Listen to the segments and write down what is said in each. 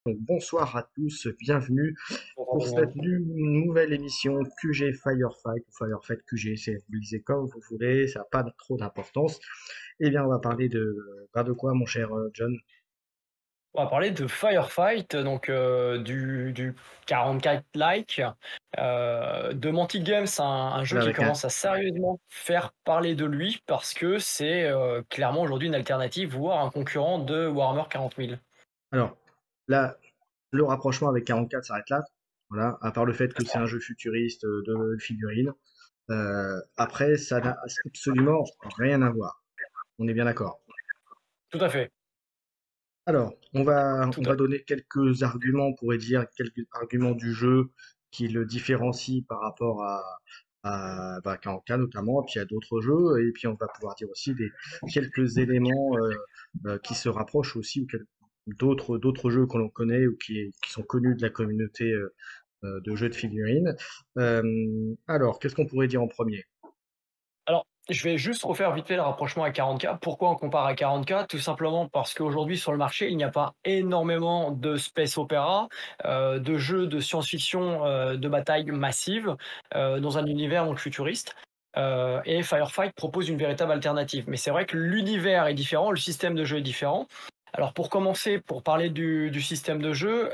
Donc, bonsoir à tous, bienvenue Bon, pour cette nouvelle émission QG Firefight, ou Firefight QG, c'est vous lisez comme vous voulez, ça n'a pas trop d'importance. Eh bien, on va parler de quoi, mon cher John? on va parler de Firefight, donc du 44 like, de Mantic Games, un jeu Voilà, qui avec un. commence à sérieusement faire parler de lui parce que c'est clairement aujourd'hui une alternative, voire un concurrent de Warhammer 40 000. Alors, là, le rapprochement avec 44 s'arrête là. Voilà, à part le fait que c'est un jeu futuriste de figurines. Après, ça n'a absolument rien à voir. On est bien d'accord. Tout à fait, Alors, tout on à va fait. donner quelques arguments, on pourrait dire quelques arguments du jeu qui le différencient par rapport à bah, Kanka notamment, et puis à d'autres jeux, et puis on va pouvoir dire aussi quelques éléments qui se rapprochent aussi ou d'autres jeux que l'on connaît ou qui sont connus de la communauté de jeux de figurines. Alors, qu'est-ce qu'on pourrait dire en premier? Alors, je vais juste refaire vite fait le rapprochement à 40K. Pourquoi on compare à 40K? Tout simplement parce qu'aujourd'hui sur le marché, il n'y a pas énormément de space opéra, de jeux de science-fiction, de bataille massive, dans un univers donc futuriste. Et Firefight propose une véritable alternative. Mais c'est vrai que l'univers est différent, le système de jeu est différent. Alors pour commencer, pour parler du système de jeu,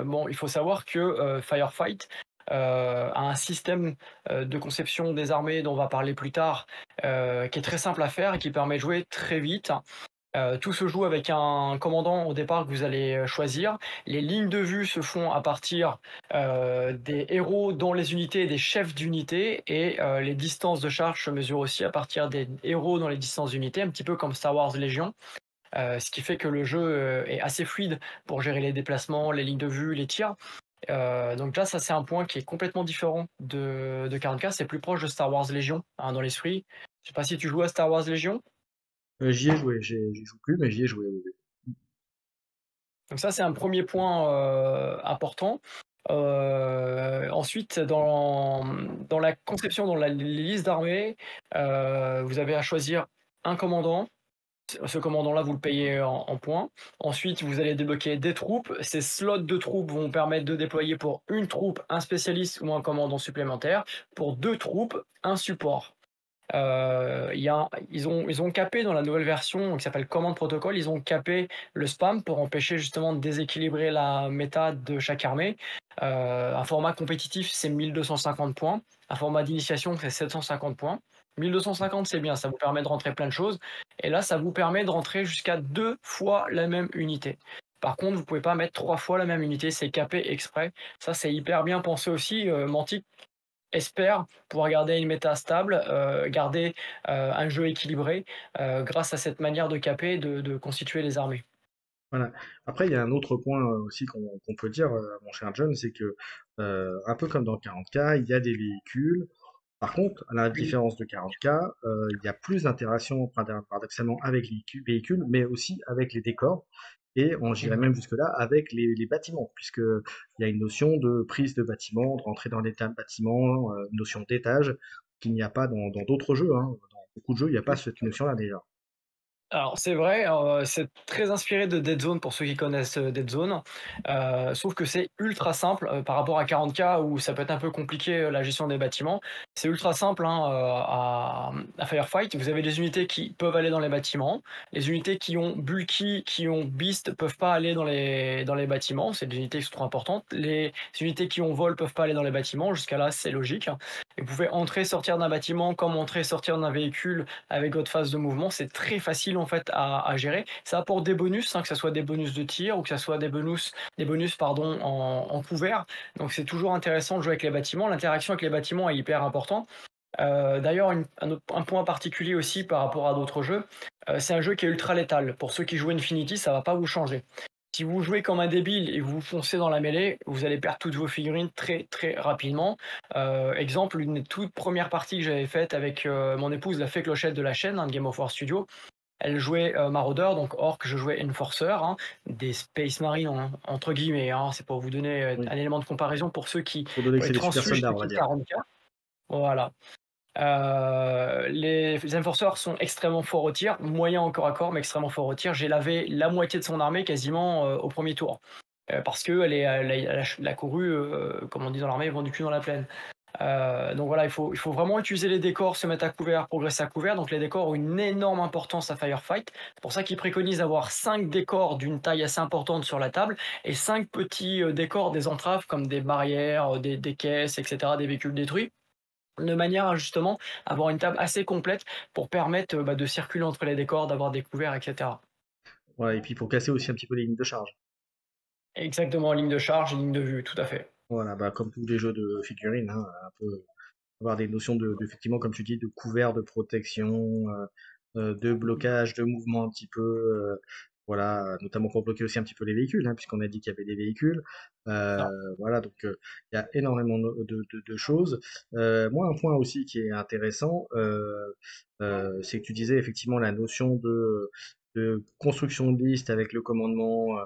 bon, il faut savoir que Firefight a un système de conception des armées dont on va parler plus tard, qui est très simple à faire et qui permet de jouer très vite. Tout se joue avec un commandant au départ que vous allez choisir. Les lignes de vue se font à partir des héros dans les unités et des chefs d'unité, et les distances de charge se mesurent aussi à partir des héros dans les distances d'unité, un petit peu comme Star Wars Légion. Ce qui fait que le jeu est assez fluide pour gérer les déplacements, les lignes de vue, les tirs. Donc là, ça c'est un point qui est complètement différent de 40K, c'est plus proche de Star Wars Légion, hein, dans l'esprit. Je sais pas si tu joues à Star Wars Légion. J'y ai joué, j'y joue plus, mais j'y ai joué, oui, oui. Donc ça c'est un premier point important. Ensuite, dans la conception, dans les listes d'armées, vous avez à choisir un commandant. Ce commandant-là, vous le payez en points. Ensuite, vous allez débloquer des troupes. Ces slots de troupes vont permettre de déployer pour une troupe un spécialiste ou un commandant supplémentaire. Pour deux troupes, un support. Ils ont capé dans la nouvelle version qui s'appelle Command Protocol, ils ont capé le spam pour empêcher justement de déséquilibrer la méta de chaque armée. Un format compétitif, c'est 1250 points. Un format d'initiation, c'est 750 points. 1250, c'est bien, ça vous permet de rentrer plein de choses. Et là, ça vous permet de rentrer jusqu'à 2 fois la même unité. Par contre, vous pouvez pas mettre 3 fois la même unité, c'est capé exprès. Ça, c'est hyper bien pensé aussi. Mantic espère pouvoir garder une méta stable, garder un jeu équilibré grâce à cette manière de caper, de constituer les armées. Voilà. Après, il y a un autre point aussi qu'on peut dire, mon cher John, c'est que, un peu comme dans 40K, il y a des véhicules. Par contre, à la Oui. différence de 40K, il y a plus d'interaction, paradoxalement, avec les véhicules, mais aussi avec les décors. Et on j'irais Mhm. même jusque-là avec les bâtiments, puisque il y a une notion de prise de bâtiment, de rentrer dans l'état de bâtiment, une notion d'étage, qu'il n'y a pas dans d'autres jeux, hein. Dans beaucoup de jeux, il n'y a pas cette notion-là déjà. Alors c'est vrai, c'est très inspiré de Dead Zone pour ceux qui connaissent Dead Zone, sauf que c'est ultra simple par rapport à 40K où ça peut être un peu compliqué la gestion des bâtiments. C'est ultra simple hein, à Firefight. Vous avez des unités qui peuvent aller dans les bâtiments, les unités qui ont Bulky, qui ont Beast peuvent pas aller dans les bâtiments, c'est des unités qui sont trop importantes. Les unités qui ont Vol peuvent pas aller dans les bâtiments, jusqu'à là c'est logique. Et vous pouvez entrer, sortir d'un bâtiment comme entrer, sortir d'un véhicule avec votre phase de mouvement, c'est très facile en fait à gérer. Ça apporte des bonus, hein, que ce soit des bonus de tir ou que ce soit des bonus pardon, en couvert. Donc c'est toujours intéressant de jouer avec les bâtiments. L'interaction avec les bâtiments est hyper importante. D'ailleurs, un point particulier aussi par rapport à d'autres jeux, c'est un jeu qui est ultra létal. Pour ceux qui jouent Infinity, ça va pas vous changer. Si vous jouez comme un débile et vous foncez dans la mêlée, vous allez perdre toutes vos figurines très très rapidement. Exemple, une des toutes premières parties que j'avais faite avec mon épouse, la fée clochette de la chaîne, hein, de Game of War Studio, elle jouait Marauder, donc Orc, je jouais Enforcer, hein, des Space Marines entre guillemets, hein, c'est pour vous donner Oui. un élément de comparaison pour ceux qui Pour donner que pour les c'est des super transfuges soldats, qui on va font dire. 40K. Voilà. Les Enforcers sont extrêmement forts au tir, moyen au corps à corps, mais extrêmement forts au tir. J'ai lavé la moitié de son armée quasiment au premier tour. parce qu'elle elle a couru, comme on dit dans l'armée, vent du cul dans la plaine. Donc voilà, il faut vraiment utiliser les décors, se mettre à couvert, progresser à couvert. Donc les décors ont une énorme importance à Firefight. C'est pour ça qu'ils préconisent d'avoir 5 décors d'une taille assez importante sur la table et 5 petits décors des entraves comme des barrières, des caisses, etc., des véhicules détruits, de manière à justement avoir une table assez complète pour permettre de circuler entre les décors, d'avoir des couverts, etc. Voilà, et puis pour casser aussi un petit peu les lignes de charge. Exactement, ligne de charge, ligne de vue, tout à fait. Voilà, bah, comme tous les jeux de figurines, hein, un peu avoir des notions effectivement, comme tu dis, de couvert, de protection, de blocage, de mouvement un petit peu, voilà, notamment pour bloquer aussi un petit peu les véhicules, hein, puisqu'on a dit qu'il y avait des véhicules. Ça. Voilà, donc il y a énormément de choses. Moi, un point aussi qui est intéressant, c'est que tu disais effectivement la notion de construction de liste avec le commandement,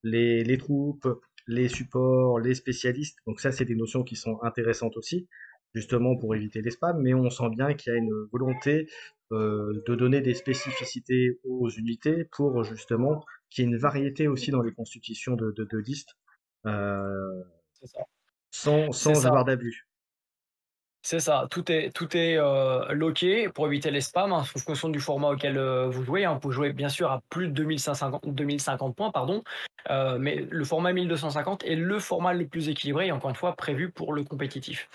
les troupes, les supports, les spécialistes. Donc ça, c'est des notions qui sont intéressantes aussi, justement pour éviter les spams, mais on sent bien qu'il y a une volonté de donner des spécificités aux unités pour justement qu'il y ait une variété aussi dans les constitutions de listes, euh, C'est ça. C'est sans ça. avoir d'abus. C'est ça, tout est, locké pour éviter les spams, hein, en fonction du format auquel, vous jouez, hein. Vous pouvez jouer bien sûr à plus de 2050 points, pardon, mais le format 1250 est le format le plus équilibré et encore une fois prévu pour le compétitif.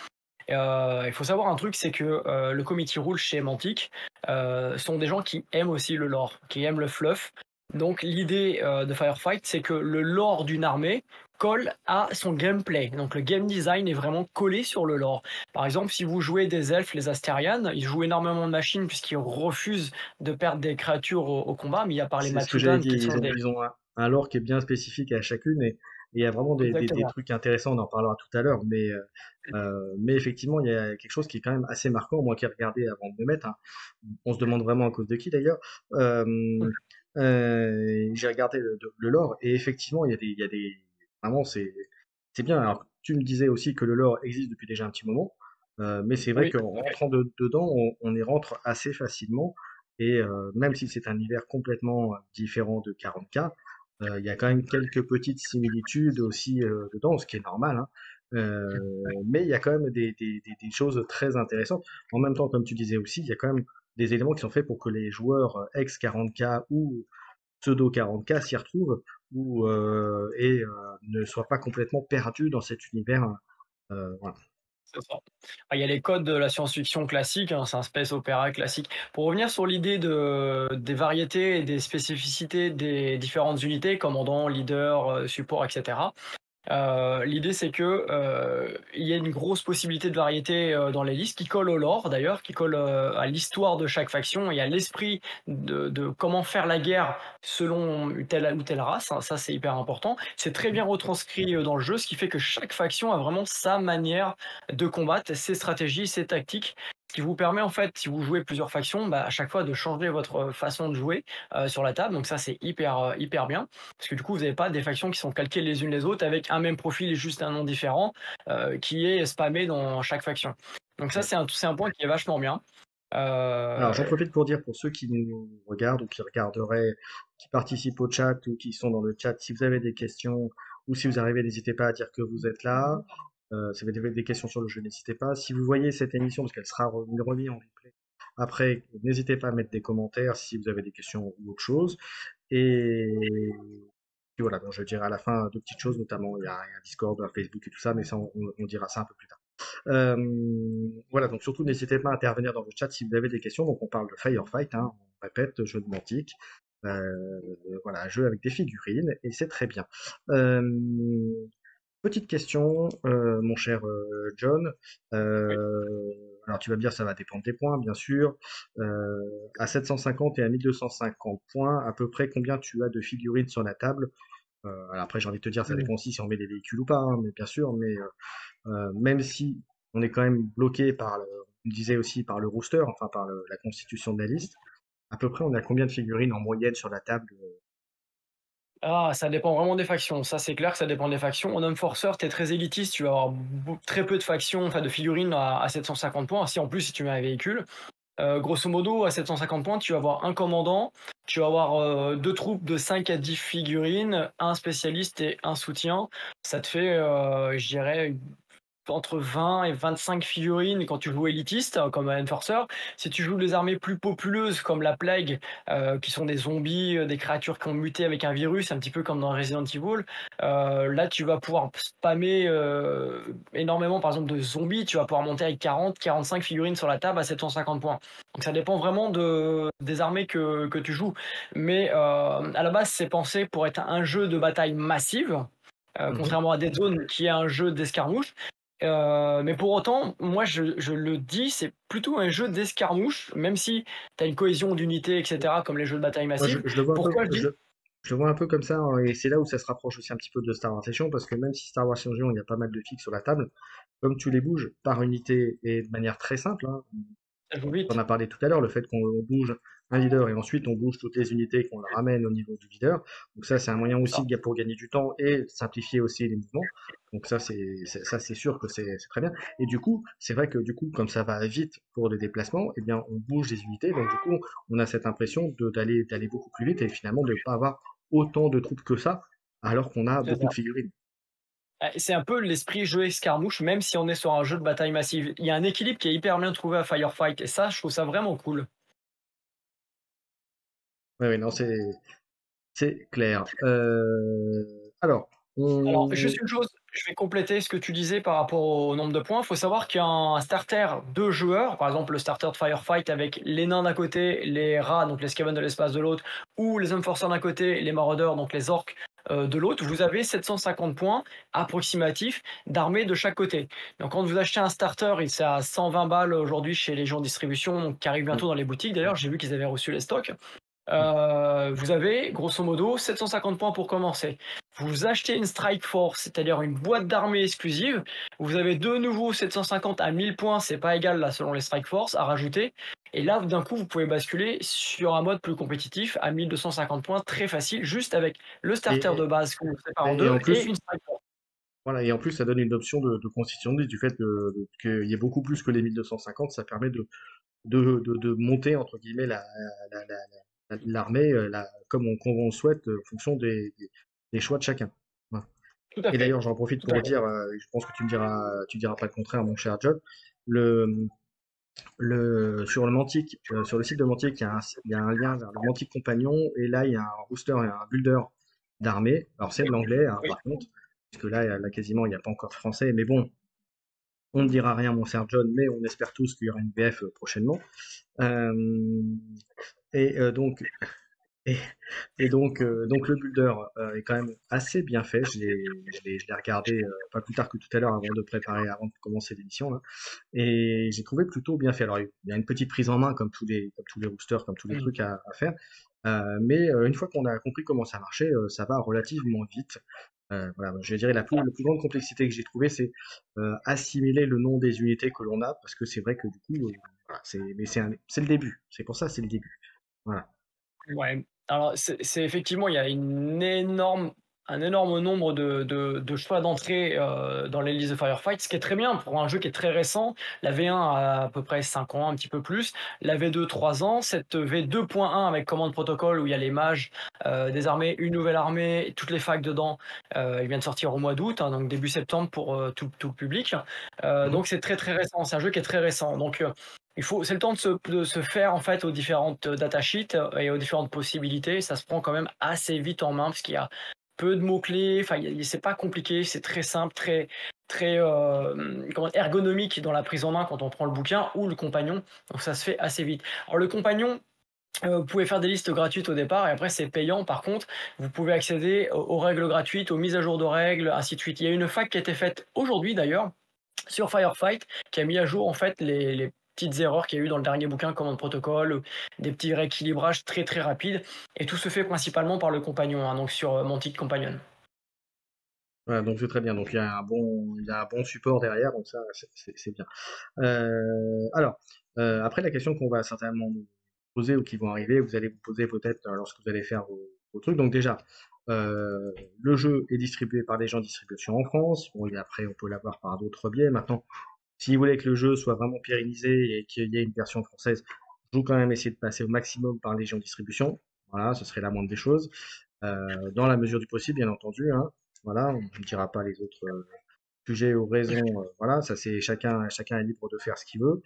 Il faut savoir un truc, c'est que, le committee rule chez Mantic, sont des gens qui aiment aussi le lore, qui aiment le fluff. Donc l'idée, de Firefight, c'est que le lore d'une armée colle à son gameplay. Donc le game design est vraiment collé sur le lore. Par exemple, si vous jouez des elfes, les Astérianes, ils jouent énormément de machines puisqu'ils refusent de perdre des créatures au combat, mis à part les C'est ce que j'avais Matsutan dit, qui sont des... ils ont un lore qui est bien spécifique à chacune et il y a vraiment des Exactement. trucs intéressants, on en parlera tout à l'heure, mais effectivement, il y a quelque chose qui est quand même assez marquant, moi qui ai regardé avant de me mettre, hein. On se demande vraiment à cause de qui d'ailleurs. Euh, j'ai regardé le lore et effectivement, vraiment, c'est bien. Alors, tu me disais aussi que le lore existe depuis déjà un petit moment, mais c'est vrai Oui, qu'en tout à fait. rentrant dedans, on y rentre assez facilement. Et même si c'est un univers complètement différent de 40K, il y a quand même quelques petites similitudes aussi dedans, ce qui est normal, hein. Mais il y a quand même des choses très intéressantes. En même temps, comme tu disais aussi, il y a quand même des éléments qui sont faits pour que les joueurs ex 40K ou pseudo 40K s'y retrouvent et ne soient pas complètement perdus dans cet univers. Voilà. C'est ça. Ah, il y a les codes de la science-fiction classique, hein, c'est un space opéra classique. Pour revenir sur l'idée des variétés et des spécificités des différentes unités, commandant, leader, support, etc. L'idée, c'est que, il y a une grosse possibilité de variété, dans les listes qui colle au lore d'ailleurs, qui colle, à l'histoire de chaque faction et à l'esprit de comment faire la guerre selon telle ou telle race, hein. Ça, c'est hyper important. C'est très bien retranscrit, dans le jeu, ce qui fait que chaque faction a vraiment sa manière de combattre, ses stratégies, ses tactiques, ce qui vous permet en fait, si vous jouez plusieurs factions, à chaque fois de changer votre, façon de jouer, sur la table. Donc ça, c'est hyper bien. Parce que du coup, vous n'avez pas des factions qui sont calquées les unes les autres avec un même profil et juste un nom différent qui est spammé dans chaque faction. Donc ça, Ouais. c'est un point qui est vachement bien. Alors, j'en Euh, profite pour dire pour ceux qui nous regardent ou qui regarderaient, qui participent au chat ou qui sont dans le chat, si vous avez des questions ou si vous arrivez, n'hésitez pas à dire que vous êtes là. Si vous avez des questions sur le jeu, n'hésitez pas. Si vous voyez cette émission, parce qu'elle sera remise en replay après, n'hésitez pas à mettre des commentaires si vous avez des questions ou autre chose. Et puis voilà, donc je dirai à la fin deux petites choses, notamment il y a un Discord, un Facebook et tout ça, mais ça, on dira ça un peu plus tard. Voilà, donc surtout n'hésitez pas à intervenir dans le chat si vous avez des questions. Donc on parle de Firefight, hein, on répète, jeu de Mantic, voilà, jeu avec des figurines, et c'est très bien. Euh, Petite question, mon cher John. oui. Alors tu vas me dire ça va dépendre des points, bien sûr. À 750 et à 1250 points, à peu près combien tu as de figurines sur la table? Alors après, j'ai envie de te dire, ça dépend aussi si on met des véhicules ou pas, hein, mais bien sûr, mais même si on est quand même bloqué par on disait aussi par le roster, enfin par la constitution de la liste, à peu près on a combien de figurines en moyenne sur la table? Ah, ça dépend vraiment des factions. Ça, c'est clair que ça dépend des factions. En Homme Forceur, tu es très élitiste, tu vas avoir très peu de factions, enfin de figurines à 750 points. Si en plus, si tu mets un véhicule. Grosso modo, à 750 points, tu vas avoir un commandant, tu vas avoir 2 troupes de 5 à 10 figurines, un spécialiste et un soutien. Ça te fait, je dirais, entre 20 et 25 figurines quand tu joues élitiste, comme un Enforcer. Si tu joues les armées plus populeuses comme la Plague, qui sont des zombies, des créatures qui ont muté avec un virus, un petit peu comme dans Resident Evil, là tu vas pouvoir spammer énormément, par exemple, de zombies. Tu vas pouvoir monter avec 40-45 figurines sur la table à 750 points. Donc ça dépend vraiment des armées que tu joues. Mais à la base, c'est pensé pour être un jeu de bataille massive. Mhm. Contrairement à Dead Zone qui est un jeu d'escarmouche. Mais pour autant, moi je le dis, c'est plutôt un jeu d'escarmouche, même si tu as une cohésion d'unité, etc., comme les jeux de bataille Moi, massive. je le vois un peu, Pourquoi je dis je le vois un peu comme ça, hein, et c'est là où ça se rapproche aussi un petit peu de Star Wars Legion, parce que même si Star Wars Legion, il y a pas mal de fixes sur la table, comme tu les bouges par unité et de manière très simple, hein, ça joue on vite? a parlé tout à l'heure, le fait qu'on bouge un leader et ensuite on bouge toutes les unités, qu'on les ramène au niveau du leader. Donc ça, c'est un moyen C'est ça. aussi pour gagner du temps et simplifier aussi les mouvements. Donc ça, ça, c'est sûr que c'est très bien. Et du coup, c'est vrai que du coup, comme ça va vite pour les déplacements, eh bien, on bouge les unités. Donc du coup, on a cette impression d'aller beaucoup plus vite et finalement de ne pas avoir autant de troupes que ça, alors qu'on a C'est beaucoup ça. de figurines. C'est un peu l'esprit jeu escarmouche, même si on est sur un jeu de bataille massive. Il y a un équilibre qui est hyper bien trouvé à Firefight, et ça, je trouve ça vraiment cool. Oui, oui, non, c'est clair. Alors, Alors, on... juste une chose, je vais compléter ce que tu disais par rapport au nombre de points. Il faut savoir qu'un starter de joueurs, par exemple le starter de Firefight avec les nains d'un côté, les rats, donc les Skaven de l'espace de l'autre, ou les hommes forceurs d'un côté, les maraudeurs, donc les orques de l'autre, vous avez 750 points approximatifs d'armée de chaque côté. Donc quand vous achetez un starter, il c'est à 120 balles aujourd'hui chez les gens de distribution, donc, qui arrive bientôt dans les boutiques d'ailleurs, j'ai vu qu'ils avaient reçu les stocks. Vous avez grosso modo 750 points pour commencer. Vous achetez une Strike Force, c'est-à-dire une boîte d'armée exclusive. Vous avez de nouveau 750 à 1000 points, c'est pas égal là selon les Strike Force, à rajouter. Et là, d'un coup, vous pouvez basculer sur un mode plus compétitif à 1250 points, très facile, juste avec le starter de Et, base qu'on sépare en et deux en et plus, une Strike Force. voilà, et en plus, ça donne une option de constitution de liste du fait qu'il y ait beaucoup plus que les 1250, ça permet de monter, entre guillemets, la- la- l'armée comme on le souhaite, en fonction des choix de chacun. Voilà. Tout à Et fait. d'ailleurs, j'en profite Tout à pour fait. dire, je pense que tu diras pas le contraire, mon cher John, le, sur le Mantic, sur le site de Mantic, il y a un lien vers le Mantic Compagnon, et là, il y a un rooster et un builder d'armée. Alors, c'est de l'anglais, hein, Oui. par contre, parce que là, quasiment, il n'y a pas encore de français, mais bon, on ne dira rien, mon cher John, mais on espère tous qu'il y aura une VF prochainement. Euh, et donc, et, donc le builder est quand même assez bien fait. Je l'ai regardé pas plus tard que tout à l'heure avant de commencer l'émission là, et j'ai trouvé plutôt bien fait. Alors il y a une petite prise en main comme tous les roosters, comme tous les Mm. trucs à faire, mais une fois qu'on a compris comment ça marchait, ça va relativement vite. Voilà, je dirais la plus grande complexité que j'ai trouvée, c'est assimiler le nom des unités que l'on a, parce que c'est vrai que du coup, voilà, c'est le début. C'est pour ça, c'est le début. Voilà. Ouais, alors c'est effectivement, il y a un énorme nombre de choix d'entrée dans les listes de Firefight, ce qui est très bien pour un jeu qui est très récent. La V1 a à peu près 5 ans, un petit peu plus. La V2, 3 ans. Cette V2.1 avec commande protocole où il y a les mages, des armées, une nouvelle armée, toutes les facs dedans, il vient de sortir au mois d'août, hein, donc début septembre pour tout le public. Mhm. Donc c'est très très récent, c'est un jeu qui est très récent. Donc c'est le temps de se faire en fait aux différentes datasheets et aux différentes possibilités. Ça se prend quand même assez vite en main parce qu'il y a peu de mots-clés. Enfin, c'est pas compliqué, c'est très simple, très ergonomique dans la prise en main quand on prend le bouquin ou le compagnon. Donc ça se fait assez vite. Alors le compagnon, vous pouvez faire des listes gratuites au départ et après c'est payant. Par contre, vous pouvez accéder aux règles gratuites, aux mises à jour de règles, ainsi de suite. Il y a une fac qui a été faite aujourd'hui d'ailleurs sur Firefight, qui a mis à jour en fait les petites erreurs qu'il y a eu dans le dernier bouquin Command Protocol, des petits rééquilibrages très très rapides, et tout se fait principalement par le compagnon, hein, donc sur Mantic Companion. Voilà, donc c'est très bien. Donc il y a un bon support derrière, donc ça c'est bien. Alors, après la question qu'on va certainement nous poser ou qui vont arriver, vous allez vous poser peut-être lorsque vous allez faire vos trucs. Donc déjà, le jeu est distribué par des gens de distribution en France. Bon, et après on peut l'avoir par d'autres biais. Maintenant, si vous voulez que le jeu soit vraiment pérennisé et qu'il y ait une version française, Faut quand même essayer de passer au maximum par Légion Distribution. Voilà, ce serait la moindre des choses. Dans la mesure du possible, bien entendu, hein. Voilà, on ne dira pas les autres sujets ou raisons. Voilà, ça c'est chacun est libre de faire ce qu'il veut.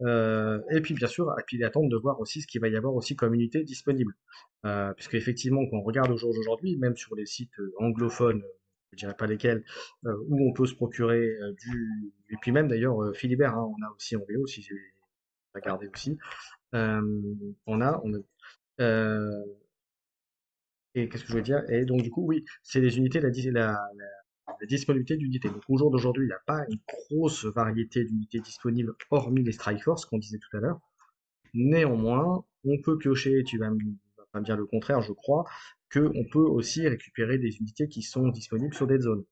Euh, et puis bien sûr, et puis d'attendre de voir aussi ce qu'il va y avoir aussi comme unité disponible. Puisque effectivement, quand on regarde au jour d'aujourd'hui, même sur les sites anglophones, je dirais pas lesquels, où on peut se procurer et puis même d'ailleurs Philibert, hein, on a aussi en VO si j'ai regardé aussi. Euh, euh, et qu'est-ce que je veux dire? Et donc du coup, oui, c'est les unités, la disponibilité d'unités. Donc au jour d'aujourd'hui, il n'y a pas une grosse variété d'unités disponibles, hormis les Strike Force qu'on disait tout à l'heure. Néanmoins, on peut piocher, vas pas me dire le contraire, je crois, qu'on peut aussi récupérer des unités qui sont disponibles sur Dead Zone.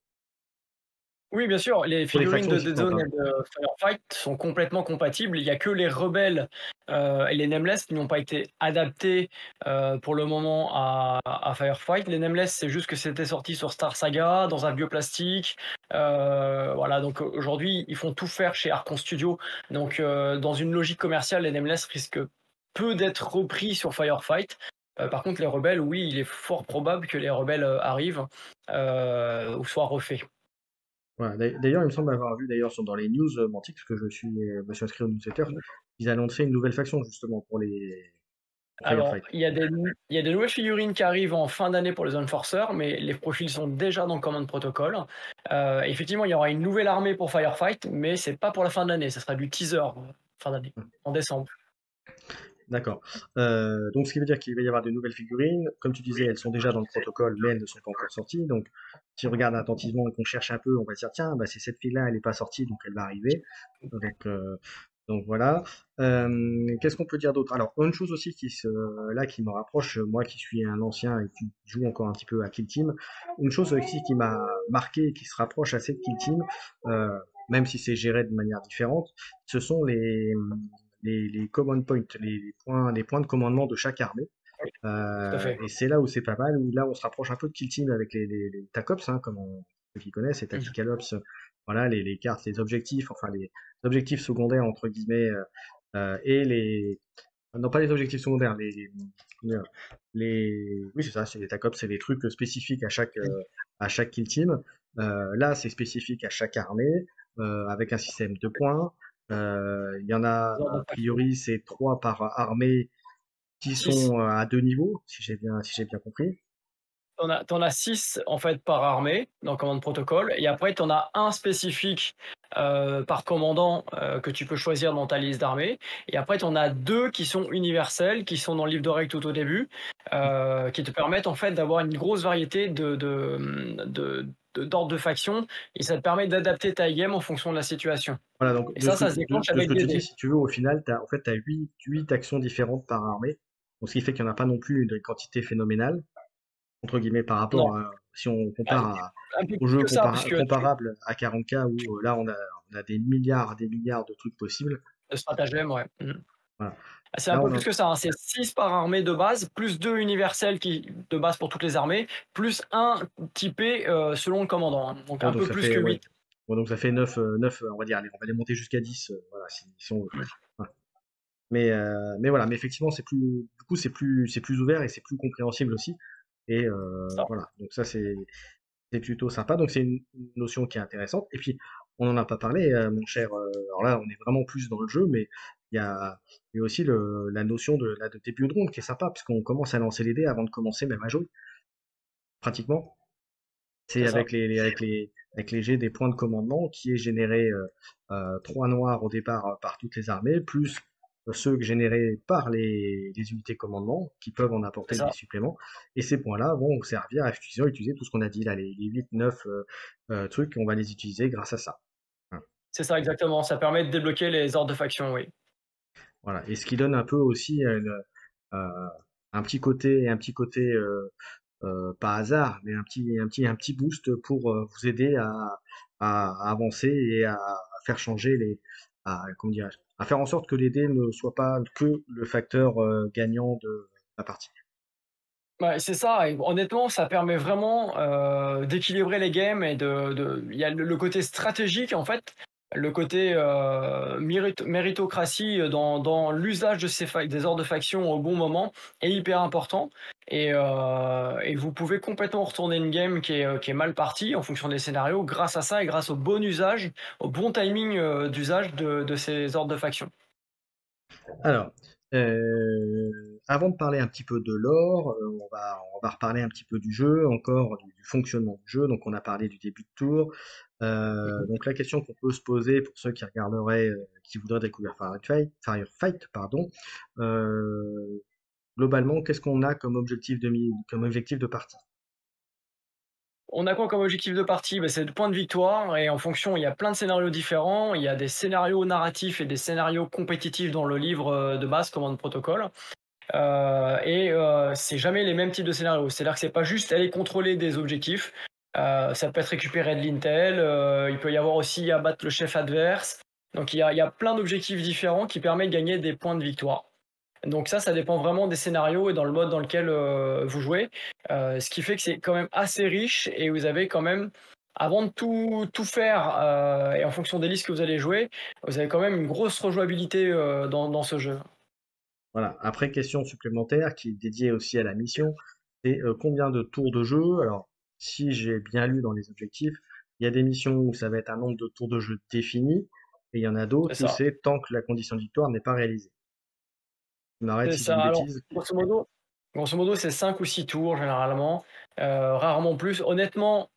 Oui, bien sûr, les Pour les figurines factions de Dead existantes, Zone hein. et de Firefight sont complètement compatibles. Il y a que les rebelles, et les Nameless qui n'ont pas été adaptés, pour le moment à Firefight. Les Nameless, c'est juste que c'était sorti sur Star Saga, dans un bioplastique. Voilà, donc aujourd'hui, ils font tout faire chez Archon Studio. Donc, dans une logique commerciale, les Nameless risquent peu d'être repris sur Firefight. Par contre, les rebelles, oui, il est fort probable que les rebelles, arrivent, ou soient refaits. Voilà. D'ailleurs, il me semble avoir vu d'ailleurs dans les news Mantic, parce que me suis inscrit au newsletter, ils annonçaient une nouvelle faction justement pour Alors, Firefight. il y a des nouvelles figurines qui arrivent en fin d'année pour les Enforcers, mais les profils sont déjà dans Command Protocol. Effectivement, il y aura une nouvelle armée pour Firefight, mais c'est pas pour la fin de l'année, ça sera du teaser fin d'année, en décembre. D'accord. Donc, ce qui veut dire qu'il va y avoir de nouvelles figurines. Comme tu disais, elles sont déjà dans le protocole, mais elles ne sont pas encore sorties. Donc, si on regarde attentivement et qu'on cherche un peu, on va se dire, tiens, bah, c'est cette fille-là, elle n'est pas sortie, donc elle va arriver. Donc, euh, donc voilà. Qu'est-ce qu'on peut dire d'autre? Alors, une chose aussi là, qui me rapproche, moi qui suis un ancien et qui joue encore un petit peu à Kill Team, une chose aussi qui m'a marqué et qui se rapproche assez de Kill Team, euh, même si c'est géré de manière différente, ce sont les command points, les points de commandement de chaque armée. Tout à fait. Et c'est là où c'est pas mal, où là on se rapproche un peu de Kill Team avec les TACOPS, hein, ceux qui connaissent, les Mhm. Tactical Ops, voilà, les cartes, les objectifs, enfin les objectifs secondaires entre guillemets, et non pas les objectifs secondaires, oui c'est ça, c'est les TACOPS, c'est les trucs spécifiques à chaque Kill Team. Là c'est spécifique à chaque armée, avec un système de points. Il y en a, Les ordres a de faction. priori, c'est 3 par armée qui 6. sont à 2 niveaux, si j'ai bien compris. T'en as 6 en fait par armée dans Command Protocol, et après t'en as un spécifique par commandant que tu peux choisir dans ta liste d'armées. Et après t'en as deux qui sont universels, qui sont dans le livre de règles tout au début, qui te permettent en fait d'avoir une grosse variété d'ordres de faction, et ça te permet d'adapter ta game en fonction de la situation. Voilà, donc Et ça se déclenche de ce avec que des tu dis, dés. si tu veux, au final, en fait, tu as 8 actions différentes par armée. Donc, ce qui fait qu'il n'y en a pas non plus une quantité phénoménale, entre guillemets, par rapport Non, à, si on un compare un peu aux plus jeux que ça, puisque comparables à 40K où là, on a des milliards de trucs possibles. le stratagème, ouais. Mhm. Voilà. C'est un Là, peu on a, plus que ça, hein. C'est 6 par armée de base, plus 2 universels de base pour toutes les armées, plus un typé selon le commandant, hein. Donc ouais, un donc peu ça plus fait, que ouais. 8. Bon, donc ça fait 9, on va dire, allez, on va les monter jusqu'à 10, voilà, si on veut. Ouais. Mais voilà, mais effectivement, du coup, c'est plus ouvert et c'est plus compréhensible aussi. Et Ça. voilà, donc ça, c'est plutôt sympa. Donc c'est une notion qui est intéressante. Et puis, on n'en a pas parlé, mon cher. Alors là, on est vraiment plus dans le jeu, mais il y a aussi la notion de début de ronde qui est sympa, parce qu'on commence à lancer les dés avant de commencer même à jouer, pratiquement. C'est C'est ça. avec les jets des points de commandement qui est généré 3 noirs au départ par toutes les armées, plus ceux générés par les unités commandement qui peuvent en C'est apporter des ça. suppléments. Et ces points-là vont vous servir à utiliser tout ce qu'on a dit là, les 8, 9 trucs, on va les utiliser grâce à ça. Voilà. C'est ça exactement. Ça permet de débloquer les ordres de faction, oui. Voilà. Et ce qui donne un peu aussi euh, un petit côté pas hasard, mais un petit boost pour vous aider à avancer et à faire changer comment dirais-je, à faire en sorte que les dés ne soient pas que le facteur gagnant de la partie. Ouais, c'est ça, et honnêtement, ça permet vraiment d'équilibrer les games, et il y a le côté stratégique en fait. le côté méritocratie dans l'usage de des ordres de faction au bon moment est hyper important. Et vous pouvez complètement retourner une game qui est mal partie en fonction des scénarios grâce à ça et grâce au bon usage, au bon timing d'usage de ces ordres de faction. Alors, avant de parler un petit peu de lore, on va reparler un petit peu du jeu, encore du fonctionnement du jeu. Donc, on a parlé du début de tour. Donc, la question qu'on peut se poser pour ceux qui regarderaient, qui voudraient découvrir Firefight, pardon, globalement, qu'est-ce qu'on a comme objectif de partie? On a quoi comme objectif de partie? Bah, c'est le point de victoire et en fonction, il y a plein de scénarios différents. Il y a des scénarios narratifs et des scénarios compétitifs dans le livre de base, Command Protocol. C'est jamais les mêmes types de scénarios. C'est-à-dire que c'est pas juste aller contrôler des objectifs. Ça peut être récupérer de l'intel. Il peut y avoir aussi abattre le chef adverse. Donc il y a plein d'objectifs différents qui permettent de gagner des points de victoire. Donc ça dépend vraiment des scénarios et dans le mode dans lequel vous jouez. Ce qui fait que c'est quand même assez riche et vous avez quand même, avant de tout faire et en fonction des listes que vous allez jouer, vous avez quand même une grosse rejouabilité dans ce jeu. Voilà. Après, question supplémentaire qui est dédiée aussi à la mission, c'est combien de tours de jeu? Alors, si j'ai bien lu dans les objectifs, il y a des missions où ça va être un nombre de tours de jeu défini, et il y en a C'est d'autres où ça. c'est tant que la condition de victoire n'est pas réalisée. Tu m'arrêtes C'est si je dis ça. une Alors, bêtise. grosso modo, c'est 5 ou 6 tours généralement, rarement plus. Honnêtement,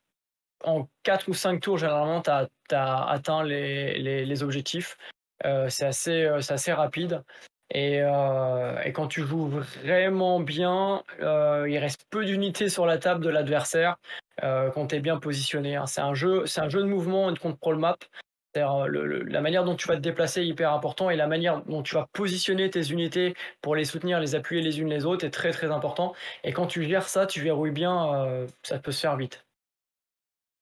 en 4 ou 5 tours, généralement, tu as atteint les objectifs. C'est assez rapide. Et quand tu joues vraiment bien, il reste peu d'unités sur la table de l'adversaire quand tu es bien positionné, hein. C'est un jeu de mouvement et de control map. C'est-à-dire, la manière dont tu vas te déplacer est hyper important et la manière dont tu vas positionner tes unités pour les soutenir, les appuyer les unes les autres est très très important. Et quand tu gères ça, tu verrouilles bien, ça peut se faire vite.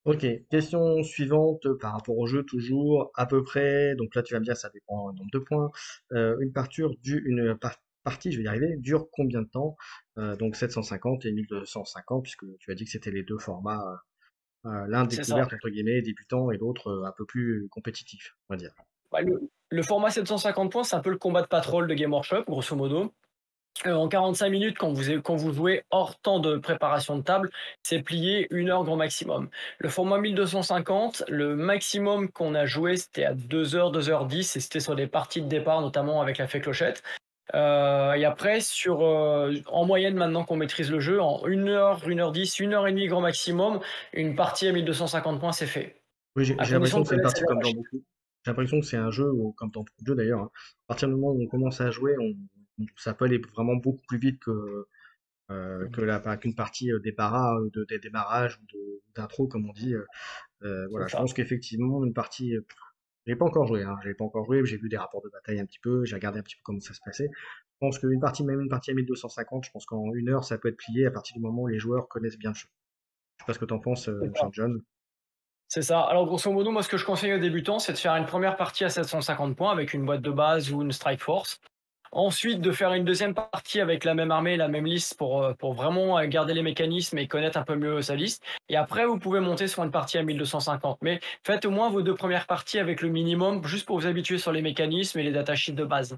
Ok, question suivante par rapport au jeu toujours, à peu près, donc là tu vas me dire ça dépend du nombre de points. Partie, je vais y arriver, dure combien de temps? Donc 750 et 1250, puisque tu as dit que c'était les deux formats, l'un C'est ça. découverte entre guillemets, débutant, et l'autre un peu plus compétitif, on va dire. Bah, le format 750 points, c'est un peu le combat de patrol de Game Workshop, grosso modo. En 45 minutes, quand vous jouez hors temps de préparation de table, c'est plié 1 heure grand maximum. Le format 1250, le maximum qu'on a joué, c'était à 2 heures, 2h10, et c'était sur des parties de départ, notamment avec la fée clochette. Et après, en moyenne, maintenant qu'on maîtrise le jeu, en 1 heure, 1h10, 1h30 grand maximum, une partie à 1250 points, c'est fait. Oui, À j'ai condition l'impression de que c'est une connaître partie la comme dans machine. beaucoup. J'ai l'impression que c'est un jeu, comme dans beaucoup de jeux d'ailleurs, hein. À partir du moment où on commence à jouer, ça peut aller vraiment beaucoup plus vite qu'une partie des démarrages ou d'intro, comme on dit. Voilà, C'est je ça. pense qu'effectivement, une partie. J'ai pas encore joué, hein, j'ai pas encore joué, j'ai vu des rapports de bataille un petit peu, j'ai regardé un petit peu comment ça se passait. Je pense qu'une partie, même une partie à 1250, je pense qu'en 1 heure, ça peut être plié à partir du moment où les joueurs connaissent bien le jeu. Je sais pas ce que t'en penses, C'est mon ça. cher John. C'est ça. Alors, grosso modo, moi, ce que je conseille aux débutants, c'est de faire une première partie à 750 points avec une boîte de base ou une strike force. Ensuite, de faire une deuxième partie avec la même armée, la même liste pour vraiment garder les mécanismes et connaître un peu mieux sa liste. Et après, vous pouvez monter sur une partie à 1250. Mais faites au moins vos 2 premières parties avec le minimum, juste pour vous habituer sur les mécanismes et les datasheets de base.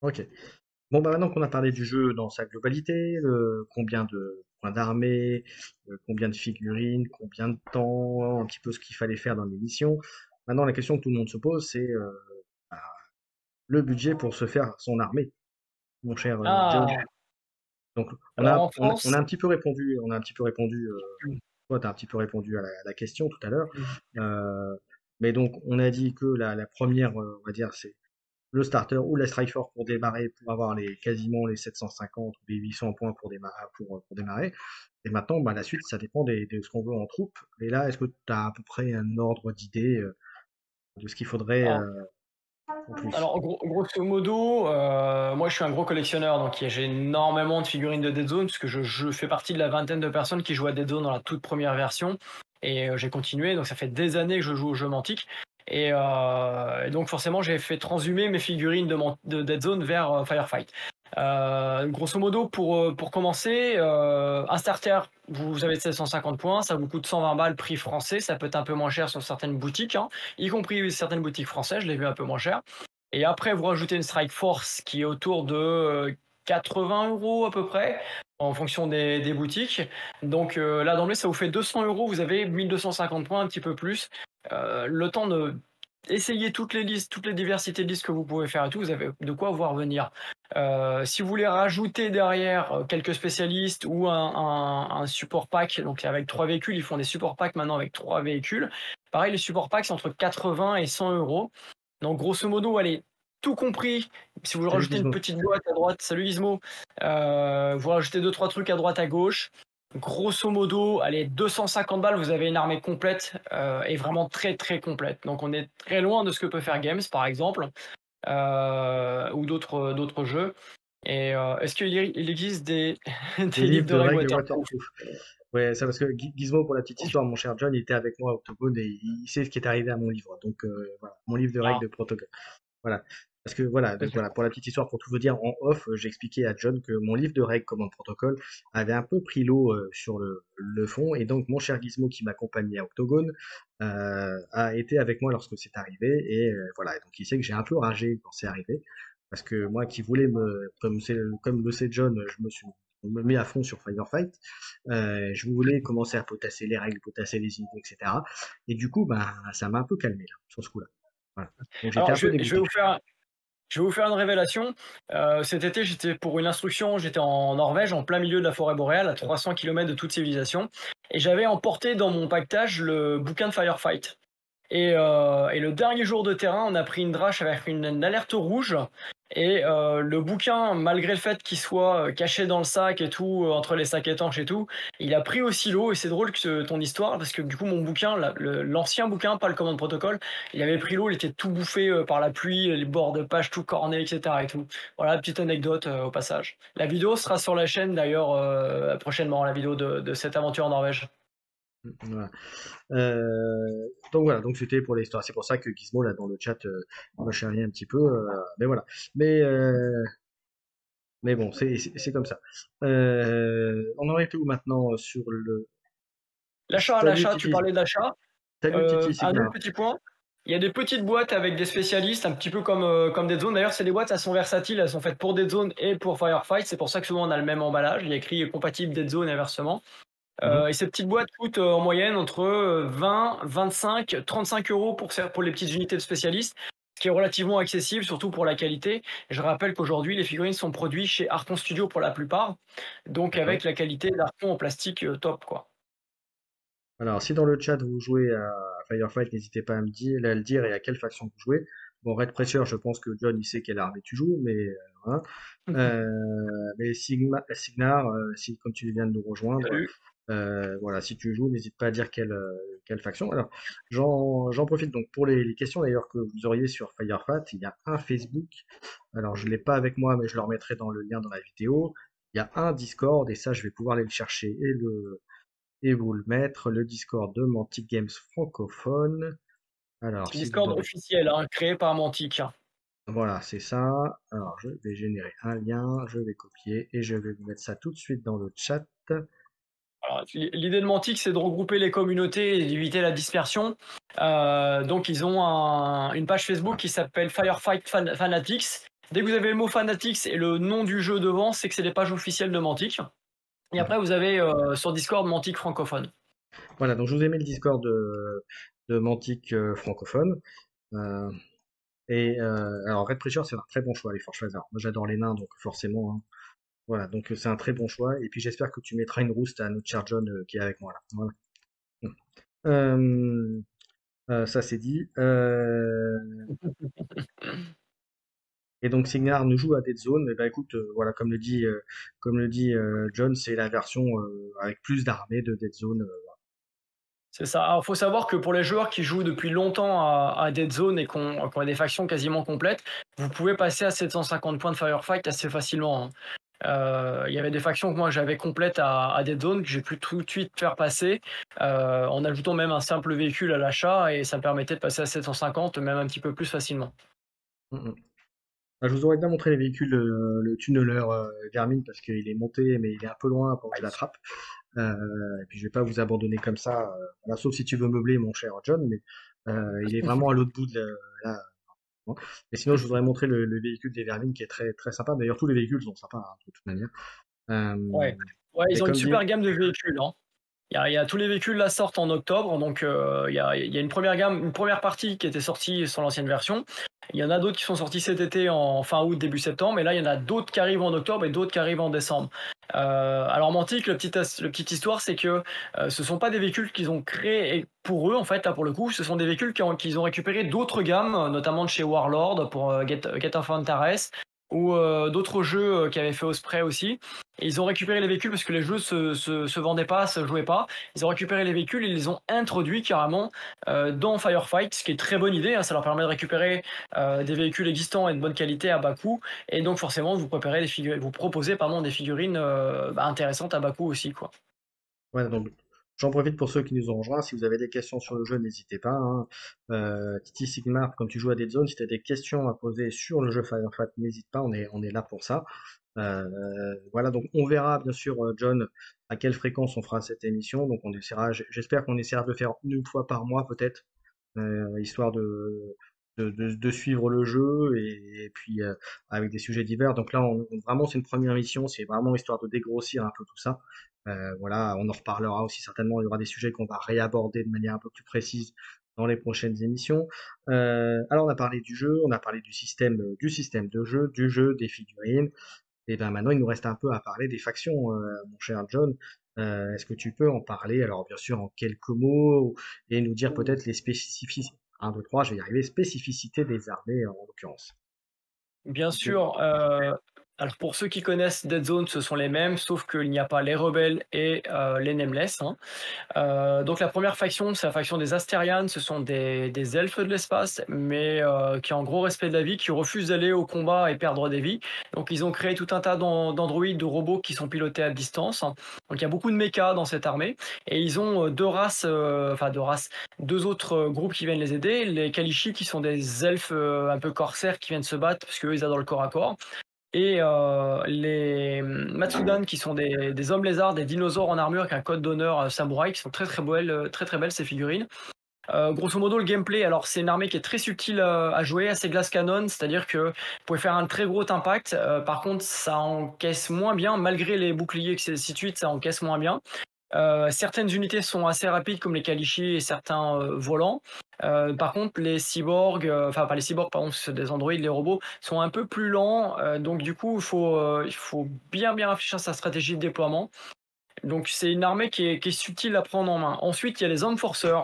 Ok. Bon, bah maintenant qu'on a parlé du jeu dans sa globalité, combien de points d'armée, combien de figurines, combien de temps, un petit peu ce qu'il fallait faire dans l'émission. Maintenant, la question que tout le monde se pose, c'est bah, le budget pour se faire son armée, mon cher John. Ah, Donc, alors en on a France, un petit peu répondu, toi, tu as un petit peu répondu à la question tout à l'heure. Euh, mais donc, on a dit que la première, on va dire, c'est le starter ou la strike force pour démarrer, pour avoir quasiment les 750 ou les 800 points pour démarrer. Et maintenant, bah, la suite, ça dépend de ce qu'on veut en troupe. Et là, est-ce que tu as à peu près un ordre d'idée de ce qu'il faudrait alors, en plus? alors, grosso modo, moi je suis un gros collectionneur, donc j'ai énormément de figurines de Dead Zone, parce que je fais partie de la vingtaine de personnes qui jouent à Dead Zone dans la toute première version, et j'ai continué, donc ça fait des années que je joue au jeu Mantic, et donc forcément j'ai fait transhumer mes figurines de Dead Zone vers Firefight. Grosso modo, pour commencer, un starter, vous avez 750 points, ça vous coûte 120 balles prix français, ça peut être un peu moins cher sur certaines boutiques, hein, y compris certaines boutiques françaises, je l'ai vu un peu moins cher. Et après, vous rajoutez une Strike Force qui est autour de 80 € à peu près, en fonction des boutiques. Donc là, d'emblée, ça vous fait 200 €, vous avez 1250 points, un petit peu plus. Le temps de essayer toutes les listes, toutes les diversités de listes que vous pouvez faire et tout, vous avez de quoi voir venir. Si vous voulez rajouter derrière quelques spécialistes ou un support pack, donc avec 3 véhicules, ils font des support packs maintenant avec 3 véhicules. Pareil, les support packs, c'est entre 80 et 100 €. Donc grosso modo, allez, tout compris, si vous Salut rajoutez une Gizmo. petite boîte à droite, salut Gizmo, vous rajoutez deux trois trucs à droite à gauche, grosso modo, allez, 250 balles, vous avez une armée complète et vraiment très très complète. Donc on est très loin de ce que peut faire Games par exemple, ou d'autres jeux. Et est-ce qu'il existe des, Des des livres livres de de règles règles waterproof? waterproof. Ouais, ça parce que Gizmo, pour la petite histoire, mon cher John, il était avec moi à Octogone et il sait ce qui est arrivé à mon livre. Donc voilà, mon livre de règles Ah. de protocole. Voilà. Parce que voilà, donc voilà, pour la petite histoire, pour tout vous dire, en off, j'expliquais à John que mon livre de règles Command Protocol avait un peu pris l'eau sur le fond, et donc mon cher Gizmo qui m'accompagnait à Octogone a été avec moi lorsque c'est arrivé, et voilà, et donc il sait que j'ai un peu ragé quand c'est arrivé, parce que moi qui voulais comme le sait John, je me mets à fond sur Firefight, je voulais commencer à potasser les règles, potasser les idées, etc. Et du coup, bah, ça m'a un peu calmé là, sur ce coup-là. Voilà. Donc j'étais Alors un peu je vais dégoûté. vous faire une révélation. Cet été, j'étais pour une instruction, j'étais en Norvège, en plein milieu de la forêt boréale, à 300 km de toute civilisation, et j'avais emporté dans mon paquetage le bouquin de Firefight. Et le dernier jour de terrain, on a pris une drache avec une alerte rouge. Et le bouquin, malgré le fait qu'il soit caché dans le sac et tout, entre les sacs étanches et tout, il a pris aussi l'eau. Et c'est drôle que ton histoire, parce que du coup, mon bouquin, l'ancien bouquin, pas le commande protocole, il avait pris l'eau, il était tout bouffé par la pluie, les bords de page tout cornés, etc. Et tout. Voilà, petite anecdote au passage. La vidéo sera sur la chaîne d'ailleurs prochainement, la vidéo de cette aventure en Norvège. Voilà. Donc voilà, donc c'était pour l'histoire. C'est pour ça que Gizmo là dans le chat me charriait un petit peu. Mais voilà. Mais euh, mais bon, c'est comme ça. On en est où maintenant sur le. Salut L'achat, tu Titi. parlais d'achat. Salut Titi Un autre Signar. petit point, il y a des petites boîtes avec des spécialistes, un petit peu comme Dead Zone. D'ailleurs, c'est des boîtes, elles sont versatiles, elles sont faites pour Dead Zone et pour Firefight. C'est pour ça que souvent on a le même emballage. Il y a écrit compatible Dead Zone et inversement. Mhm. Et ces petites boîtes coûtent en moyenne entre 20, 25, 35 € pour les petites unités de spécialistes, ce qui est relativement accessible, surtout pour la qualité. Je rappelle qu'aujourd'hui, les figurines sont produites chez Arcon Studio pour la plupart, donc D'accord. avec la qualité d'Arcon en plastique top, quoi. Alors, si dans le chat vous jouez à Firefight, n'hésitez pas à le dire et à quelle faction vous jouez. Bon, Red Pressure, je pense que John il sait quelle armée tu joues, mais voilà. Mais Signar, si comme tu viens de nous rejoindre, Salut. voilà, si tu joues, n'hésite pas à dire quelle faction. Alors, j'en profite donc pour les questions d'ailleurs que vous auriez sur Firefight. Il y a un Facebook. Alors, je l'ai pas avec moi, mais je le remettrai dans le lien dans la vidéo. Il y a un Discord et ça, je vais pouvoir aller le chercher et vous le mettre, le Discord de Mantic Games francophone. Alors, C'est le si vous Discord aurez. officiel, hein, créé par Mantic. Voilà, c'est ça. Alors, je vais générer un lien, je vais copier et je vais vous mettre ça tout de suite dans le chat. Alors, l'idée de Mantic, c'est de regrouper les communautés et d'éviter la dispersion. Donc, ils ont une page Facebook qui s'appelle Firefight Fanatics. Dès que vous avez le mot Fanatics et le nom du jeu devant, c'est que c'est des pages officielles de Mantic. Et Mhm. après, vous avez sur Discord Mantic francophone. Voilà, donc je vous ai mis le Discord de Mantic francophone. Euh, alors, Red Pressure, c'est un très bon choix, les Forge Phasers. Moi, j'adore les nains, donc forcément, hein. Voilà, donc c'est un très bon choix. Et puis, j'espère que tu mettras une rouste à notre cher John qui est avec moi là. Voilà. Euh, Ça, c'est dit. Et donc Signar nous joue à Dead Zone. Et ben écoute, voilà, comme le dit John, c'est la version avec plus d'armées de Dead Zone. C'est ça. Alors, faut savoir que pour les joueurs qui jouent depuis longtemps à Dead Zone et qui ont des factions quasiment complètes, vous pouvez passer à 750 points de Firefight assez facilement, hein. Il y avait des factions que moi j'avais complètes à Dead Zone que j'ai pu tout de suite faire passer en ajoutant même un simple véhicule à l'achat et ça me permettait de passer à 750, même un petit peu plus facilement. Mm, mm. Je vous aurais bien montré les véhicules, le tunneler Garmin parce qu'il est monté, mais il est un peu loin pour que je l'attrape. Et puis je vais pas vous abandonner comme ça, voilà, sauf si tu veux meubler, mon cher John, mais il est vraiment à l'autre bout de là. Hein. Et sinon, je voudrais montrer le véhicule des Garmin qui est très très sympa. D'ailleurs, tous les véhicules sont sympas hein, de toute manière. Euh, Ouais. Ouais, mais ils ont une comme dit, super gamme de véhicules, hein. Il y a tous les véhicules là sortent en octobre, donc il y a une première gamme, une première partie qui était sortie sur l'ancienne version. Il y en a d'autres qui sont sortis cet été en fin août, début septembre, et là il y en a d'autres qui arrivent en octobre et d'autres qui arrivent en décembre. Alors Mantic, le petite histoire, c'est que ce sont pas des véhicules qu'ils ont créés pour eux en fait, là pour le coup, ce sont des véhicules qu'ils ont récupéré d'autres gammes, notamment de chez Warlord pour Get of Antares ou d'autres jeux qui avaient fait Osprey aussi. Et ils ont récupéré les véhicules parce que les jeux se vendaient pas, se jouaient pas. Ils ont récupéré les véhicules et ils les ont introduits carrément dans Firefight, ce qui est très bonne idée, hein. Ça leur permet de récupérer des véhicules existants et de bonne qualité à bas coût. Et donc forcément, vous proposez des figurines intéressantes à bas coût aussi, quoi. ouais, donc j'en profite pour ceux qui nous ont rejoints. Si vous avez des questions sur le jeu, n'hésitez pas. Hein. Titi Sigmar, comme tu joues à Dead Zone, si tu as des questions à poser sur le jeu Firefight, n'hésite pas, on est là pour ça. Voilà, donc on verra bien sûr, John, à quelle fréquence on fera cette émission. Donc on essaiera, j'espère qu'on essaiera de le faire une fois par mois peut-être, histoire de suivre le jeu et puis avec des sujets divers. Donc là, vraiment, c'est une première émission, c'est vraiment histoire de dégrossir un peu tout ça. Voilà, on en reparlera aussi certainement. Il y aura des sujets qu'on va réaborder de manière un peu plus précise dans les prochaines émissions. Alors, on a parlé du jeu, on a parlé du système de jeu, du jeu, des figurines. Et bien maintenant, il nous reste un peu à parler des factions, mon cher John. Est-ce que tu peux en parler, alors bien sûr en quelques mots, et nous dire peut-être les spécificités, un, 2, 3, je vais y arriver, spécificités des armées en l'occurrence. Bien sûr. Alors pour ceux qui connaissent Dead Zone, ce sont les mêmes, sauf qu'il n'y a pas les rebelles et les Nameless, hein. Donc la première faction, c'est la faction des Astérianes. Ce sont des elfes de l'espace, mais qui ont un gros respect de la vie, qui refusent d'aller au combat et perdre des vies. Donc ils ont créé tout un tas d'androïdes, de robots qui sont pilotés à distance. Donc il y a beaucoup de mechas dans cette armée, et ils ont deux autres groupes qui viennent les aider. Les Kalishi, qui sont des elfes un peu corsaires qui viennent se battre parce qu'eux ils adorent le corps à corps. Et les Matsudan, qui sont des hommes lézards, des dinosaures en armure avec un code d'honneur samouraï, qui sont très très belles ces figurines. Grosso modo, le gameplay, alors c'est une armée qui est très subtile à jouer, assez glace canon, c'est-à-dire que vous pouvez faire un très gros impact. Par contre, ça encaisse moins bien, malgré les boucliers, que c'est ainsi de suite, ça encaisse moins bien. Certaines unités sont assez rapides comme les Kalishi et certains volants. Par contre, les cyborgs, enfin pas les cyborgs, pardon, c'est des androïdes, les robots, sont un peu plus lents. Donc du coup, il faut bien réfléchir à sa stratégie de déploiement. Donc c'est une armée qui est subtile à prendre en main. Ensuite, il y a les Enforcers.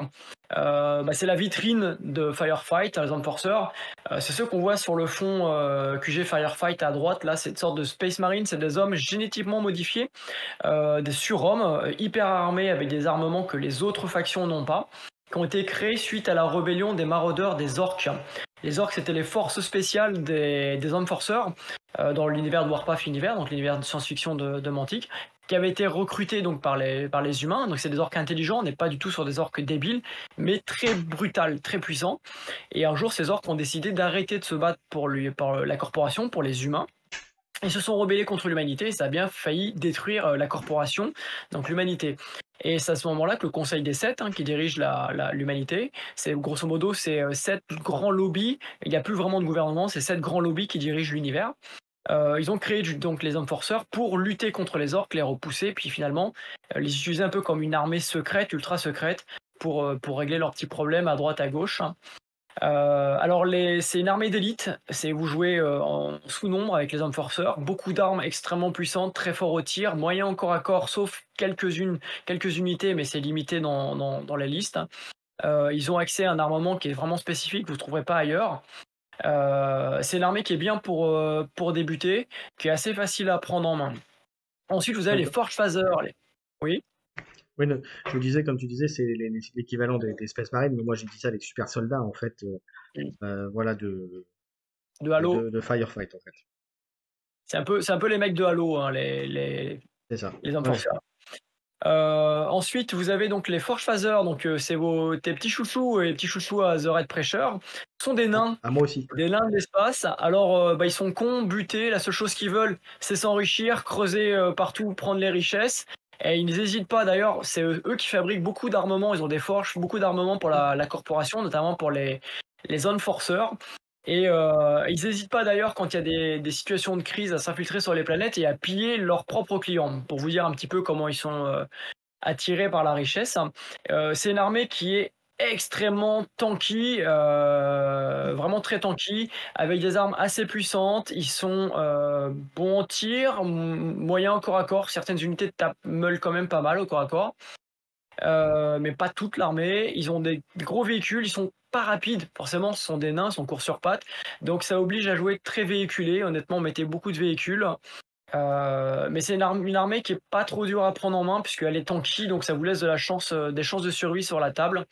C'est la vitrine de Firefight, hein, les Enforcers. C'est ceux qu'on voit sur le fond QG Firefight à droite. Là, c'est une sorte de Space Marine. C'est des hommes génétiquement modifiés, des surhommes hyper armés avec des armements que les autres factions n'ont pas, qui ont été créés suite à la rébellion des maraudeurs des orques. Les orques, c'était les forces spéciales des Enforcers dans l'univers de Warpath Univers, donc l'univers de science-fiction de Mantic, qui avaient été recrutés donc par les humains. Donc c'est des orques intelligents, on n'est pas du tout sur des orques débiles, mais très brutales, très puissants. Et un jour, ces orques ont décidé d'arrêter de se battre pour la corporation, pour les humains. Ils se sont rebellés contre l'humanité et ça a bien failli détruire la corporation, donc l'humanité. Et c'est à ce moment-là que le Conseil des Sept, hein, qui dirige l'humanité, c'est grosso modo c'est sept grands lobbies. Il n'y a plus vraiment de gouvernement, c'est sept grands lobbies qui dirigent l'univers. Ils ont créé donc les Enforcers pour lutter contre les orques, les repousser, puis finalement les utiliser un peu comme une armée secrète, ultra secrète, pour régler leurs petits problèmes à droite à gauche. Alors c'est une armée d'élite, vous jouez en sous-nombre avec les Enforcers, beaucoup d'armes extrêmement puissantes, très fort au tir, moyen en corps à corps, sauf quelques unités, mais c'est limité dans la liste. Ils ont accès à un armement qui est vraiment spécifique, vous ne trouverez pas ailleurs. C'est une armée qui est bien pour débuter, qui est assez facile à prendre en main. Ensuite, vous avez les Donc, Forge Phasers. Oui. oui, je vous disais, comme tu disais, c'est l'équivalent des Space Marines, mais moi j'ai dit ça avec super soldats en fait, voilà, De Halo. de Firefight en fait. C'est un peu les mecs de Halo, hein, les C'est ça. Ouais. Enforcers. Ensuite, vous avez donc les Forge Phasers, donc c'est tes petits chouchous et petits chouchous à The Red Pressure. Ce sont Ah, moi aussi. des nains de l'espace. Alors, ils sont cons, butés. La seule chose qu'ils veulent, c'est s'enrichir, creuser partout, prendre les richesses. Et ils n'hésitent pas, d'ailleurs, c'est eux qui fabriquent beaucoup d'armements. Ils ont des forges, beaucoup d'armements pour la corporation, notamment pour les Enforcers. Et ils n'hésitent pas d'ailleurs quand il y a des situations de crise à s'infiltrer sur les planètes et à piller leurs propres clients, pour vous dire un petit peu comment ils sont attirés par la richesse. C'est une armée qui est extrêmement tanky, vraiment très tanky, avec des armes assez puissantes. Ils sont bons en tir, moyen au corps à corps. Certaines unités meulent quand même pas mal au corps à corps. Mais pas toute l'armée. Ils ont des gros véhicules, ils sont pas rapides, forcément, ce sont des nains, ils sont courts sur pattes, donc ça oblige à jouer très véhiculé. Honnêtement, mettez beaucoup de véhicules. Mais c'est une armée qui est pas trop dure à prendre en main, puisqu'elle est tanky, donc ça vous laisse des chances de survie sur la table,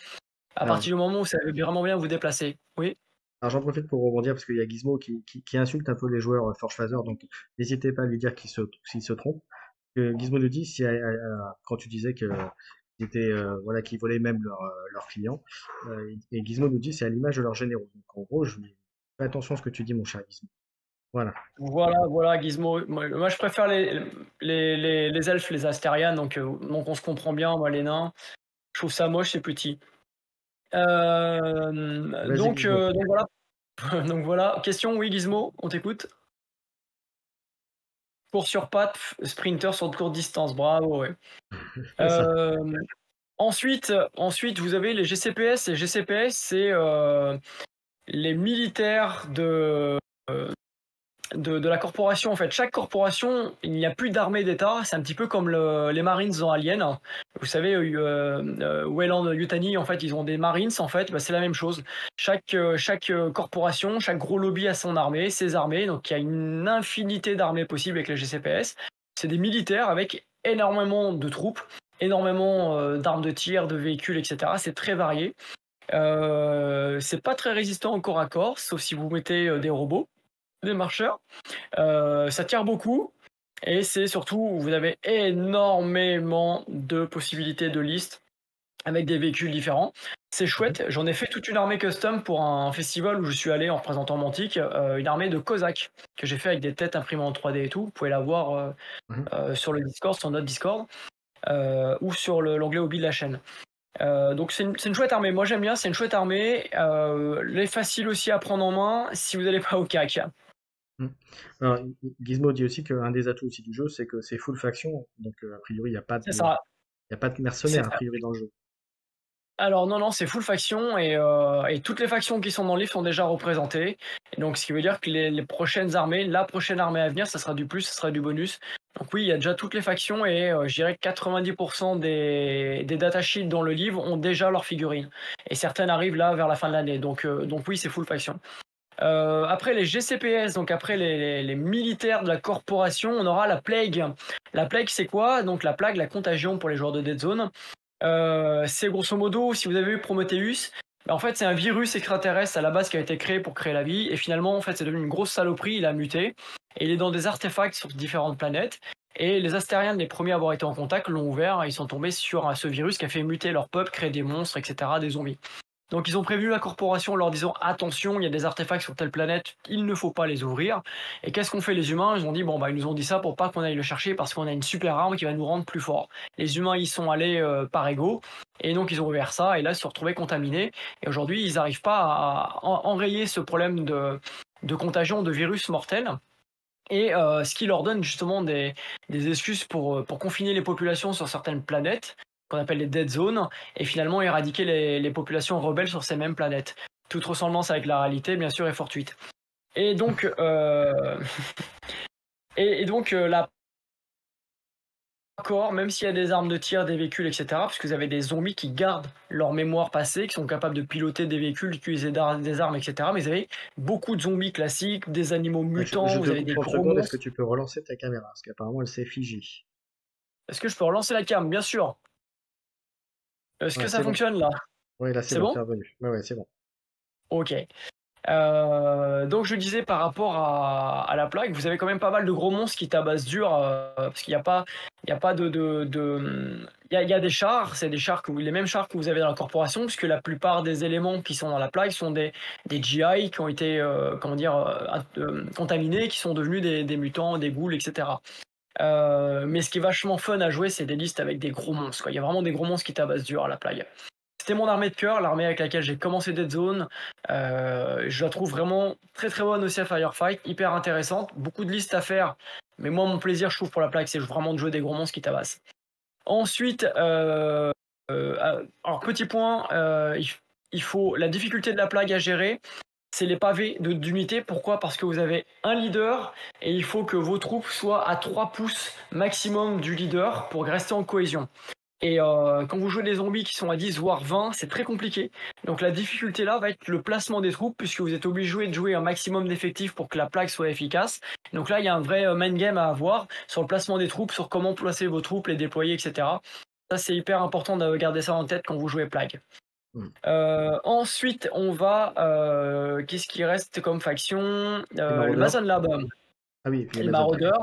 à Alors, partir du moment où vous savez vraiment bien vous déplacer. Oui. alors j'en profite pour rebondir parce qu'il y a Gizmo qui insulte un peu les joueurs Forge Phaser, donc n'hésitez pas à lui dire s'il se trompe. Gizmo nous dit quand tu disais que voilà, qu'ils volaient même leurs clients, et Gizmo nous dit c'est à l'image de leurs généraux. Donc en gros, fais attention à ce que tu dis, mon cher Gizmo. Voilà. Voilà, Gizmo. Moi, je préfère les elfes, les Astérianes, donc on se comprend bien, moi, les nains. Je trouve ça moche, c'est petit. Vas-y, Gizmo. Donc voilà. Donc voilà. Question, oui, Gizmo, on t'écoute. Court sur patte, sprinter sur de courte distance. Bravo, ouais. C'est ça. Euh, ensuite, vous avez les GCPS. Les GCPS, c'est les militaires de la corporation. En fait, chaque corporation, il n'y a plus d'armée d'État. C'est un petit peu comme les Marines dans Alien. Vous savez, Weyland Yutani, en fait, ils ont des Marines. En fait, bah, c'est la même chose. Chaque corporation, chaque gros lobby a son armée, ses armées. Donc, il y a une infinité d'armées possibles avec les GCPS. C'est des militaires avec énormément de troupes, énormément d'armes de tir, de véhicules, etc. C'est très varié. C'est pas très résistant au corps à corps, sauf si vous mettez des robots, des marcheurs. Ça tire beaucoup et c'est surtout, vous avez énormément de possibilités de listes avec des véhicules différents. C'est chouette, j'en ai fait toute une armée custom pour un festival où je suis allé en représentant Mantic, une armée de Cosaques que j'ai fait avec des têtes imprimées en 3D et tout. Vous pouvez la voir sur le Discord, sur notre Discord, ou sur l'onglet hobby de la chaîne. Donc c'est une chouette armée, moi j'aime bien, c'est une chouette armée, elle est facile aussi à prendre en main si vous n'allez pas au CAC. Mm. Alors, Gizmo dit aussi qu'un des atouts aussi du jeu, c'est que c'est full faction, donc a priori, C'est ça. il y a pas de C'est mercenaires a priori dans le jeu. Alors non, c'est full faction et toutes les factions qui sont dans le livre sont déjà représentées. Et donc ce qui veut dire que les prochaines armées, la prochaine armée à venir, ça sera du plus, ça sera du bonus. Donc oui, il y a déjà toutes les factions et je dirais que 90% des datasheets dans le livre ont déjà leurs figurines. Et certaines arrivent là vers la fin de l'année. Donc oui, c'est full faction. Après les GCPS, donc après les militaires de la corporation, on aura la Plague. La Plague, c'est quoi? Donc la plague, la contagion pour les joueurs de Dead Zone. C'est grosso modo, si vous avez vu Prometheus, en fait c'est un virus extraterrestre à la base qui a été créé pour créer la vie, et finalement en fait c'est devenu une grosse saloperie, il a muté, et il est dans des artefacts sur différentes planètes, et les Astériens, les premiers à avoir été en contact, l'ont ouvert, et ils sont tombés sur ce virus qui a fait muter leur peuple, créer des monstres, etc., des zombies. Donc ils ont prévenu la corporation en leur disant attention, il y a des artefacts sur telle planète, il ne faut pas les ouvrir. Et qu'est-ce qu'ont fait les humains? Ils ont dit bon bah ils nous ont dit ça pour pas qu'on aille le chercher parce qu'on a une super arme qui va nous rendre plus forts. Les humains y sont allés par ego et donc ils ont ouvert ça et là ils se sont retrouvés contaminés. Et aujourd'hui ils n'arrivent pas à enrayer ce problème de contagion de virus mortel. Et ce qui leur donne justement des excuses pour confiner les populations sur certaines planètes qu'on appelle les dead zones, et finalement éradiquer les populations rebelles sur ces mêmes planètes. Toute ressemblance avec la réalité, bien sûr, est fortuite. Et donc, là, encore, même s'il y a des armes de tir, des véhicules, etc., parce que vous avez des zombies qui gardent leur mémoire passée, qui sont capables de piloter des véhicules, d'utiliser des armes, etc., mais vous avez beaucoup de zombies classiques, des animaux Je mutants, te vous avez coupe des 30 gros secondes, est-ce que monstres. tu peux relancer ta caméra? Parce qu'apparemment elle s'est figée. Est-ce que je peux relancer la cam? Bien sûr. Est-ce Ouais, que ça c'est bon. fonctionne là? Ouais, là c'est C'est bon, bon? t'es revenu. Ouais, c'est bon. Ok. Donc je disais par rapport à la plaque, vous avez quand même pas mal de gros monstres qui tabassent dur, parce qu'il y a pas il y a des chars, c'est des chars les mêmes chars que vous avez dans la corporation, puisque la plupart des éléments qui sont dans la plaque sont des GI qui ont été, comment dire, contaminés, qui sont devenus des mutants, des ghouls, etc. Mais ce qui est vachement fun à jouer, c'est des listes avec des gros monstres, quoi. Il y a vraiment des gros monstres qui tabassent dur à la plague. C'était mon armée de cœur, l'armée avec laquelle j'ai commencé Dead Zone. Je la trouve vraiment très très bonne aussi à Firefight, hyper intéressante. Beaucoup de listes à faire, mais moi mon plaisir je trouve pour la plaque c'est vraiment de jouer des gros monstres qui tabassent. Ensuite, alors petit point, il faut la difficulté de la plague à gérer, c'est les pavés d'unité. Pourquoi? Parce que vous avez un leader et il faut que vos troupes soient à 3 pouces maximum du leader pour rester en cohésion. Et quand vous jouez des zombies qui sont à 10 voire 20, c'est très compliqué. Donc la difficulté là va être le placement des troupes, puisque vous êtes obligé de jouer un maximum d'effectifs pour que la plaque soit efficace. Donc là, il y a un vrai main game à avoir sur le placement des troupes, sur comment placer vos troupes, les déployer, etc. Ça, c'est hyper important de garder ça en tête quand vous jouez plague. Mm. Ensuite, on va... qu'est-ce qui reste comme faction? Les Le maraudeurs. Mason Lab, Ah oui, et puis les les Mason Lab. maraudeurs.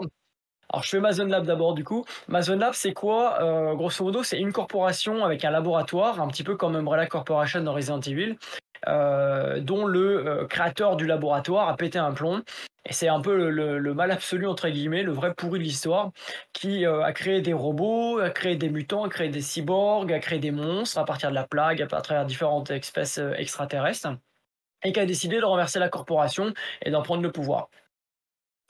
Alors, je fais Mason Lab d'abord, du coup. Mason Lab, c'est quoi? Grosso modo, c'est une corporation avec un laboratoire, un petit peu comme Umbrella Corporation dans Resident Evil, dont le créateur du laboratoire a pété un plomb. Et c'est un peu le mal absolu, entre guillemets, le vrai pourri de l'histoire, qui a créé des robots, a créé des mutants, a créé des cyborgs, a créé des monstres à partir de la plague, à travers différentes espèces extraterrestres, et qui a décidé de renverser la corporation et d'en prendre le pouvoir.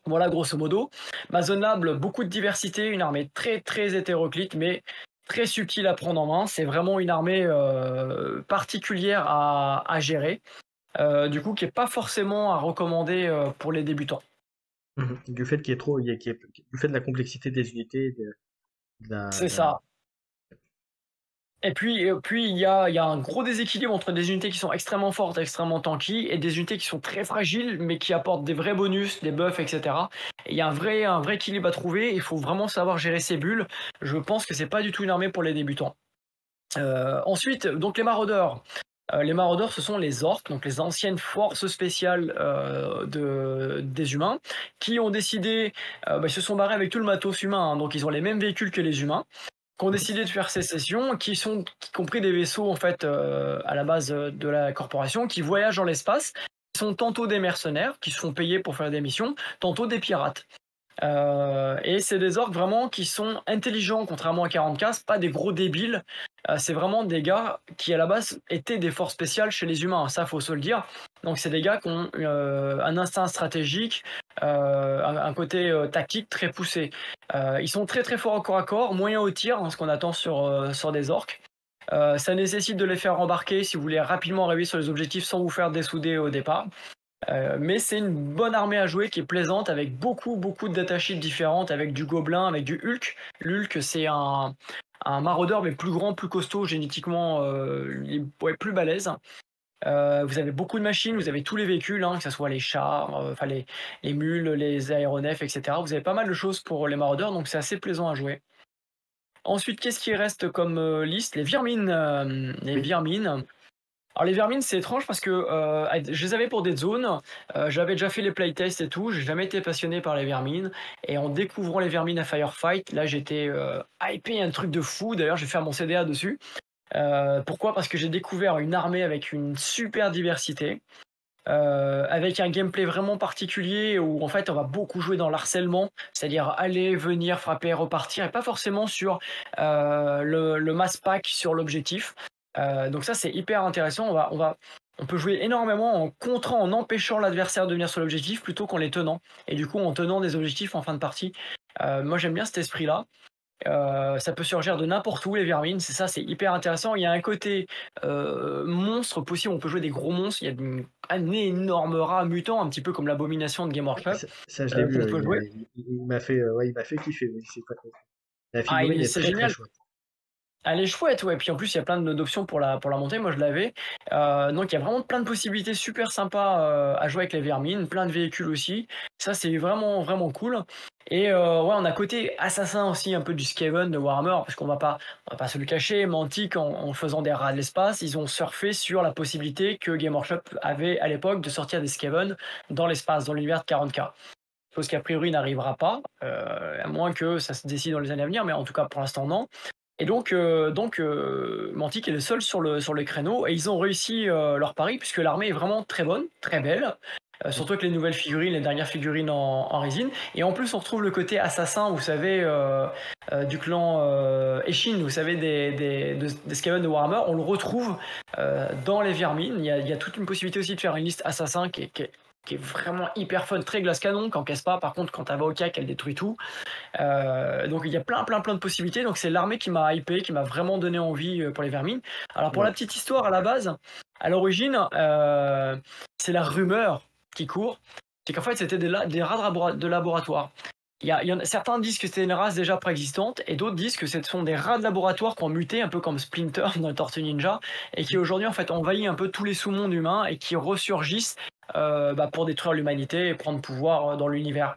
Voilà, grosso modo. Mason Lab, beaucoup de diversité, une armée très très hétéroclite, mais très subtile à prendre en main. C'est vraiment une armée particulière à gérer, du coup, qui n'est pas forcément à recommander pour les débutants. Du fait qu'il y ait trop, du fait de la complexité des unités, C'est ça. Et puis il y a un gros déséquilibre entre des unités qui sont extrêmement fortes, extrêmement tanky, et des unités qui sont très fragiles, mais qui apportent des vrais bonus, des buffs, etc. Et il y a un vrai équilibre à trouver. Il faut vraiment savoir gérer ces bulles. Je pense que c'est pas du tout une armée pour les débutants. Ensuite, donc les maraudeurs. Les maraudeurs, ce sont les orques, donc les anciennes forces spéciales des humains, qui ont décidé, ils se sont barrés avec tout le matos humain, hein, donc ils ont les mêmes véhicules que les humains, qui ont décidé de faire sécession, qui ont pris des vaisseaux en fait à la base de la corporation, qui voyagent dans l'espace, qui sont tantôt des mercenaires, qui se font payer pour faire des missions, tantôt des pirates. Et c'est des orques vraiment qui sont intelligents, contrairement à 40K, c'est pas des gros débiles, c'est vraiment des gars qui à la base étaient des forces spéciales chez les humains, ça faut se le dire. Donc c'est des gars qui ont un instinct stratégique, un côté tactique très poussé. Ils sont très très forts au corps à corps, moyen au tir, hein, ce qu'on attend sur des orques. Ça nécessite de les faire embarquer si vous voulez rapidement arriver sur les objectifs sans vous faire dessouder au départ. Mais c'est une bonne armée à jouer qui est plaisante avec beaucoup beaucoup de datasheets différentes, avec du gobelin, avec du Hulk. L'Hulk c'est un maraudeur mais plus grand, plus costaud, génétiquement plus balèze. Vous avez beaucoup de machines, vous avez tous les véhicules, hein, que ce soit les chars, les mules, les aéronefs, etc. Vous avez pas mal de choses pour les maraudeurs, donc c'est assez plaisant à jouer. Ensuite, qu'est-ce qui reste comme liste? Les vermines. Oui. Vermines. Alors les vermines, c'est étrange parce que je les avais pour des zones, j'avais déjà fait les playtests et tout, j'ai jamais été passionné par les vermines. Et en découvrant les vermines à Firefight, là j'étais hypé, un truc de fou. D'ailleurs, je vais faire mon CDA dessus. Pourquoi? Parce que j'ai découvert une armée avec une super diversité, avec un gameplay vraiment particulier où en fait on va beaucoup jouer dans l'harcèlement, c'est-à-dire aller, venir, frapper, repartir, et pas forcément sur le mass pack sur l'objectif. Donc ça c'est hyper intéressant. On peut jouer énormément en contrant, en empêchant l'adversaire de venir sur l'objectif plutôt qu'en les tenant. Et du coup en tenant des objectifs en fin de partie. Moi j'aime bien cet esprit-là. Ça peut surgir de n'importe où les vermines, c'est ça, c'est hyper intéressant. Il y a un côté monstre possible, on peut jouer des gros monstres. Il y a un énorme rat mutant, un petit peu comme l'abomination de Game Workshop, Ça, je l'ai vu, qu'on peut jouer. il m'a fait, ouais, il m'a fait kiffer. Oui, la figurine est C'est très très génial. chouette. Elle est chouette, ouais, puis en plus, il y a plein d'options pour la monter. Moi, je l'avais. Donc il y a vraiment plein de possibilités super sympas, à jouer avec les vermines, plein de véhicules aussi. Ça, c'est vraiment, vraiment cool et ouais, on a côté assassin aussi un peu du Skaven de Warhammer, parce qu'on va pas se le cacher, Mantic en faisant des rats de l'espace, ils ont surfé sur la possibilité que Game Workshop avait à l'époque de sortir des Skaven dans l'espace, dans l'univers de 40K. Chose qui a priori n'arrivera pas, à moins que ça se décide dans les années à venir, mais en tout cas pour l'instant non. Et donc, Mantic est le seul sur le créneau et ils ont réussi leur pari puisque l'armée est vraiment très bonne, très belle. Surtout avec les nouvelles figurines, les dernières figurines en résine. Et en plus, on retrouve le côté assassin, vous savez, du clan Eshin, vous savez, des Skaven de Warhammer. On le retrouve dans les vermines. Il y a toute une possibilité aussi de faire une liste assassin qui est vraiment hyper fun, très glace canon, qui encaisse pas. Par contre, quand elle va au cac, elle détruit tout. Donc il y a plein, plein, plein de possibilités. Donc c'est l'armée qui m'a hypé, qui m'a vraiment donné envie pour les vermines. Alors pour Ouais. la petite histoire à la base, à l'origine, c'est la rumeur qui court, c'est qu'en fait c'était des rats de laboratoire. Certains disent que c'était une race déjà préexistante et d'autres disent que ce sont des rats de laboratoire qui ont muté un peu comme Splinter dans Tortue Ninja et qui aujourd'hui en fait envahissent un peu tous les sous-mondes humains et qui ressurgissent pour détruire l'humanité et prendre pouvoir dans l'univers.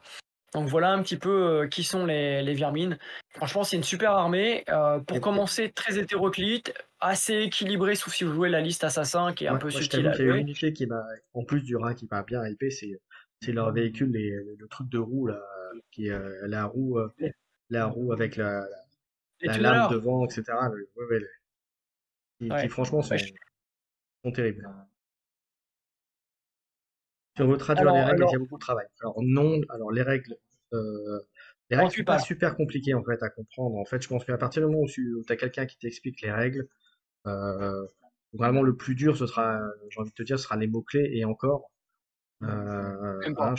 Donc voilà un petit peu qui sont les vermines. Franchement, c'est une super armée. Pour Et, commencer, très hétéroclite, assez équilibré, sauf si vous jouez la liste assassin, qui est un ouais, peu moi, je subtile t'avoue à qu'il y a une jouer. unité qui m'a, en plus du rat qui m'a bien hypé, c'est leur véhicule, le truc de roue là, qui est Les, la roue avec les la lame tunnelers, devant, etc. Ouais, ouais, qui ouais. franchement Ouais, sont terribles. Si on veut traduire les Alors, règles, il y alors, a beaucoup de travail. Alors non, alors euh, les règles sont pas Occupal. super compliquées en fait à comprendre. En fait, je pense qu'à partir du moment où tu as quelqu'un qui t'explique les règles, euh, vraiment le plus dur, ce sera, j'ai envie de te dire, ce sera les mots-clés et encore. Même pas.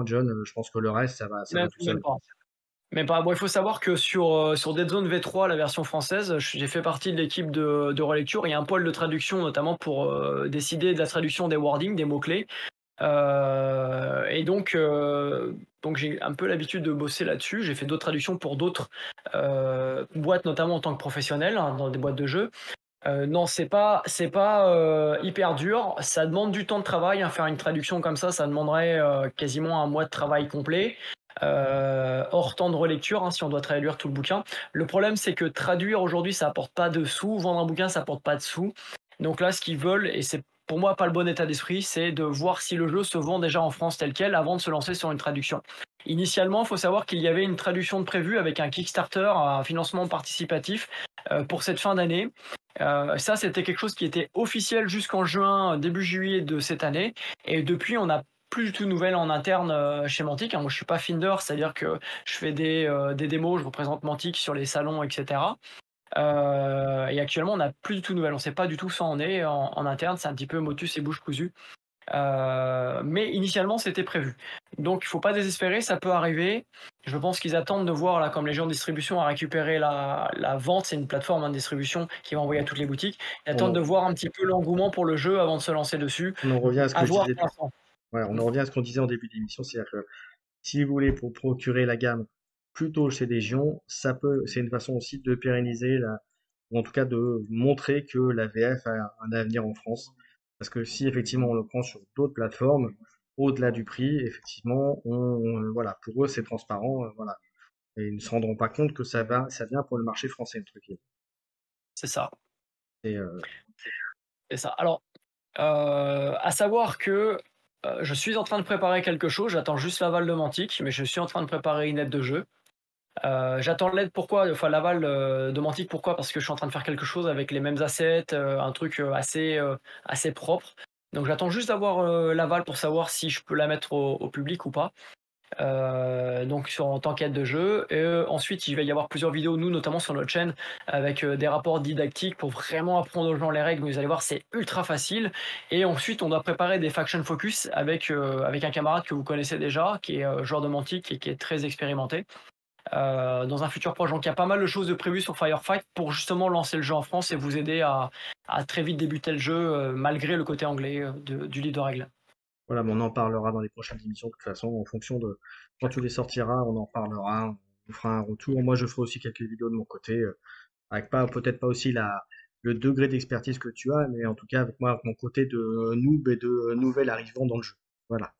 John, je pense que le reste, ça va Même, tout même seul. pas. Mais bon, il faut savoir que sur Dead Zone V3, la version française, j'ai fait partie de l'équipe de relecture. Il y a un pôle de traduction, notamment pour décider de la traduction des wordings, des mots-clés. Et donc j'ai un peu l'habitude de bosser là-dessus. J'ai fait d'autres traductions pour d'autres boîtes, notamment en tant que professionnel, hein, dans des boîtes de jeux. Non, c'est pas hyper dur. Ça demande du temps de travail, hein. Faire une traduction comme ça demanderait quasiment un mois de travail complet. Hors temps de relecture, hein, si on doit traduire tout le bouquin. Le problème, c'est que traduire aujourd'hui, ça apporte pas de sous. Vendre un bouquin, ça apporte pas de sous. Donc là, ce qu'ils veulent, et c'est pour moi pas le bon état d'esprit, c'est de voir si le jeu se vend déjà en France tel quel avant de se lancer sur une traduction. Initialement, il faut savoir qu'il y avait une traduction de prévue avec un Kickstarter, un financement participatif pour cette fin d'année. Ça, c'était quelque chose qui était officiel jusqu'en juin, début juillet de cette année. Et depuis, on n'a plus du tout de nouvelles en interne chez Mantic, hein. Moi, je suis pas Finder, c'est-à-dire que je fais des démos, je représente Mantic sur les salons, etc. Et actuellement, on n'a plus du tout de nouvelles. On ne sait pas du tout où ça en est en interne. C'est un petit peu motus et bouche cousue. Mais initialement, c'était prévu. Donc, il ne faut pas désespérer, ça peut arriver. Je pense qu'ils attendent de voir, là, comme les gens de distribution, à récupérer la vente. C'est une plateforme de distribution qui va envoyer à toutes les boutiques. Ils On attendent de en, voir un petit peu l'engouement pour le jeu avant de se lancer dessus. on en revient à ce À que je voir disais, pour l'instant. ouais, on en revient à ce qu'on disait en début d'émission, c'est-à-dire que si vous voulez pour procurer la gamme plutôt chez Légion, c'est une façon aussi de pérenniser ou en tout cas de montrer que la VF a un avenir en France. Parce que si effectivement on le prend sur d'autres plateformes, au-delà du prix, effectivement, voilà, pour eux c'est transparent, voilà. Et ils ne se rendront pas compte que ça vient pour le marché français, le truc. C'est ça. Et, C'est ça. Alors, à savoir que je suis en train de préparer quelque chose. J'attends juste l'aval de Mantic, mais je suis en train de préparer une aide de jeu. J'attends l'aide, pourquoi? Enfin, l'aval de Mantic, pourquoi? Parce que je suis en train de faire quelque chose avec les mêmes assets, un truc assez propre. Donc j'attends juste d'avoir l'aval pour savoir si je peux la mettre au public ou pas. Donc en tant qu'aide de jeu. Et ensuite, il va y avoir plusieurs vidéos, nous notamment sur notre chaîne, avec des rapports didactiques pour vraiment apprendre aux gens les règles. Vous allez voir, c'est ultra facile. Et ensuite, on doit préparer des faction focus avec un camarade que vous connaissez déjà, qui est joueur de Mantic et qui est très expérimenté. Dans un futur proche. Donc il y a pas mal de choses de prévues sur Firefight pour justement lancer le jeu en France et vous aider à très vite débuter le jeu malgré le côté anglais du livre de règles. voilà, mais on en parlera dans les prochaines émissions, de toute façon, en fonction de quand tu les sortiras, on en parlera, on fera un retour. Moi, je ferai aussi quelques vidéos de mon côté. avec pas peut-être pas aussi le degré d'expertise que tu as, mais en tout cas avec moi, avec mon côté de noob et de nouvel arrivant dans le jeu. Voilà.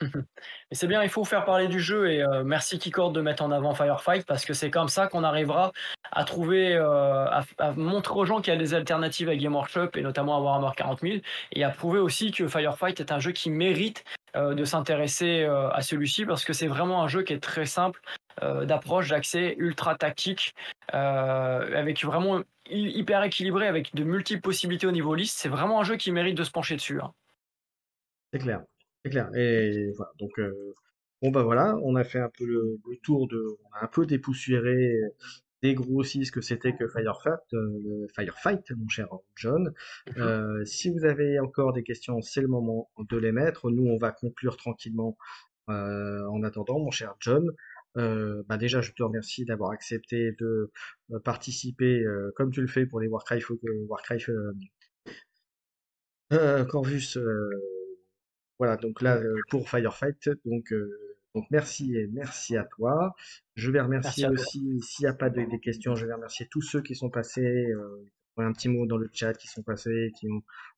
Mais c'est bien, il faut faire parler du jeu et merci Keycord de mettre en avant Firefight parce que c'est comme ça qu'on arrivera à trouver, à montrer aux gens qu'il y a des alternatives à Game Workshop et notamment à Warhammer 40 000 et à prouver aussi que Firefight est un jeu qui mérite de s'intéresser à celui-ci parce que c'est vraiment un jeu qui est très simple d'approche, d'accès, ultra tactique, avec vraiment hyper équilibré, avec de multiples possibilités au niveau liste. C'est vraiment un jeu qui mérite de se pencher dessus, hein. C'est clair, c'est clair. Et voilà, donc bon bah voilà, on a fait un peu le tour on a un peu dépoussiéré, dégrossi ce que c'était que Firefight, mon cher John. Si vous avez encore des questions, c'est le moment de les mettre. Nous, on va conclure tranquillement en attendant, mon cher John. Bah déjà, je te remercie d'avoir accepté de participer comme tu le fais pour les Warcraft Corvus. Voilà, donc là, pour Firefight, donc merci et merci à toi. Je vais Merci remercier à toi. aussi, s'il n'y a pas des questions, je vais remercier tous ceux qui sont passés, un petit mot dans le chat, qui sont passés,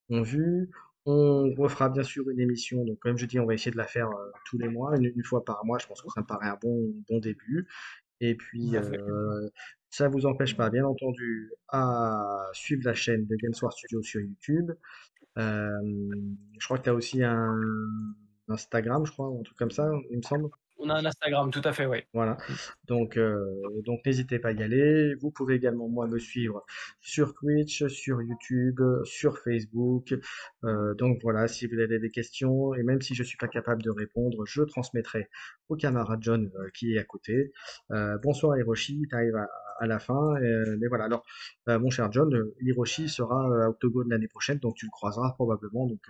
ont vu. On refera bien sûr une émission, donc comme je dis, on va essayer de la faire tous les mois, une fois par mois, je pense que ça me paraît un bon début. Et puis, Tout à fait. ça vous empêche pas, bien entendu, à suivre la chaîne de Gameswar Studio sur YouTube. Je crois que tu as aussi un Instagram, je crois, ou un truc comme ça, il me semble. On a un Instagram, tout à fait, oui. Voilà. Donc n'hésitez pas à y aller. Vous pouvez également, moi, me suivre sur Twitch, sur YouTube, sur Facebook. Donc voilà, si vous avez des questions, et même si je suis pas capable de répondre, je transmettrai au camarade John qui est à côté. Bonsoir Hiroshi, tu arrives à la fin. Mais voilà, alors, mon cher John, Hiroshi sera à Octogone l'année prochaine, donc tu le croiseras probablement. Donc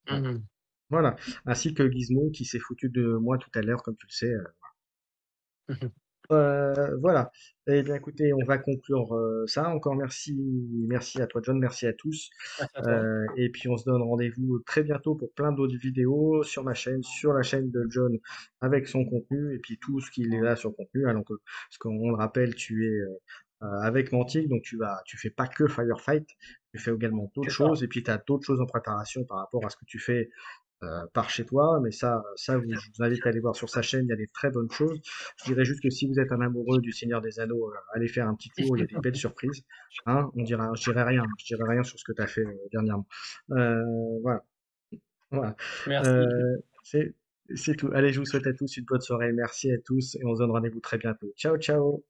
voilà. Mhm. Voilà. Ainsi que Gizmo qui s'est foutu de moi tout à l'heure, comme tu le sais. Mhm. Voilà. Eh bien, écoutez, on va conclure ça. Encore merci à toi, John, merci à tous. Merci à toi. Et puis, on se donne rendez-vous très bientôt pour plein d'autres vidéos sur ma chaîne, sur la chaîne de John avec son contenu et puis tout ce qu'il est là sur le contenu. Alors que, parce qu'on le rappelle, tu es avec Mantic, donc tu fais pas que Firefight, tu fais également d'autres C'est ça. choses et puis tu as d'autres choses en préparation par rapport à ce que tu fais par chez toi, mais je vous invite à aller voir sur sa chaîne, il y a des très bonnes choses. Je dirais juste que si vous êtes un amoureux du Seigneur des Anneaux, allez faire un petit tour, il y a des belles surprises. Hein, je dirais rien sur ce que tu as fait dernièrement. Voilà, voilà. Merci. Euh, c'est, c'est tout. Allez, je vous souhaite à tous une bonne soirée. Merci à tous et on se donne rendez-vous très bientôt. Ciao, ciao.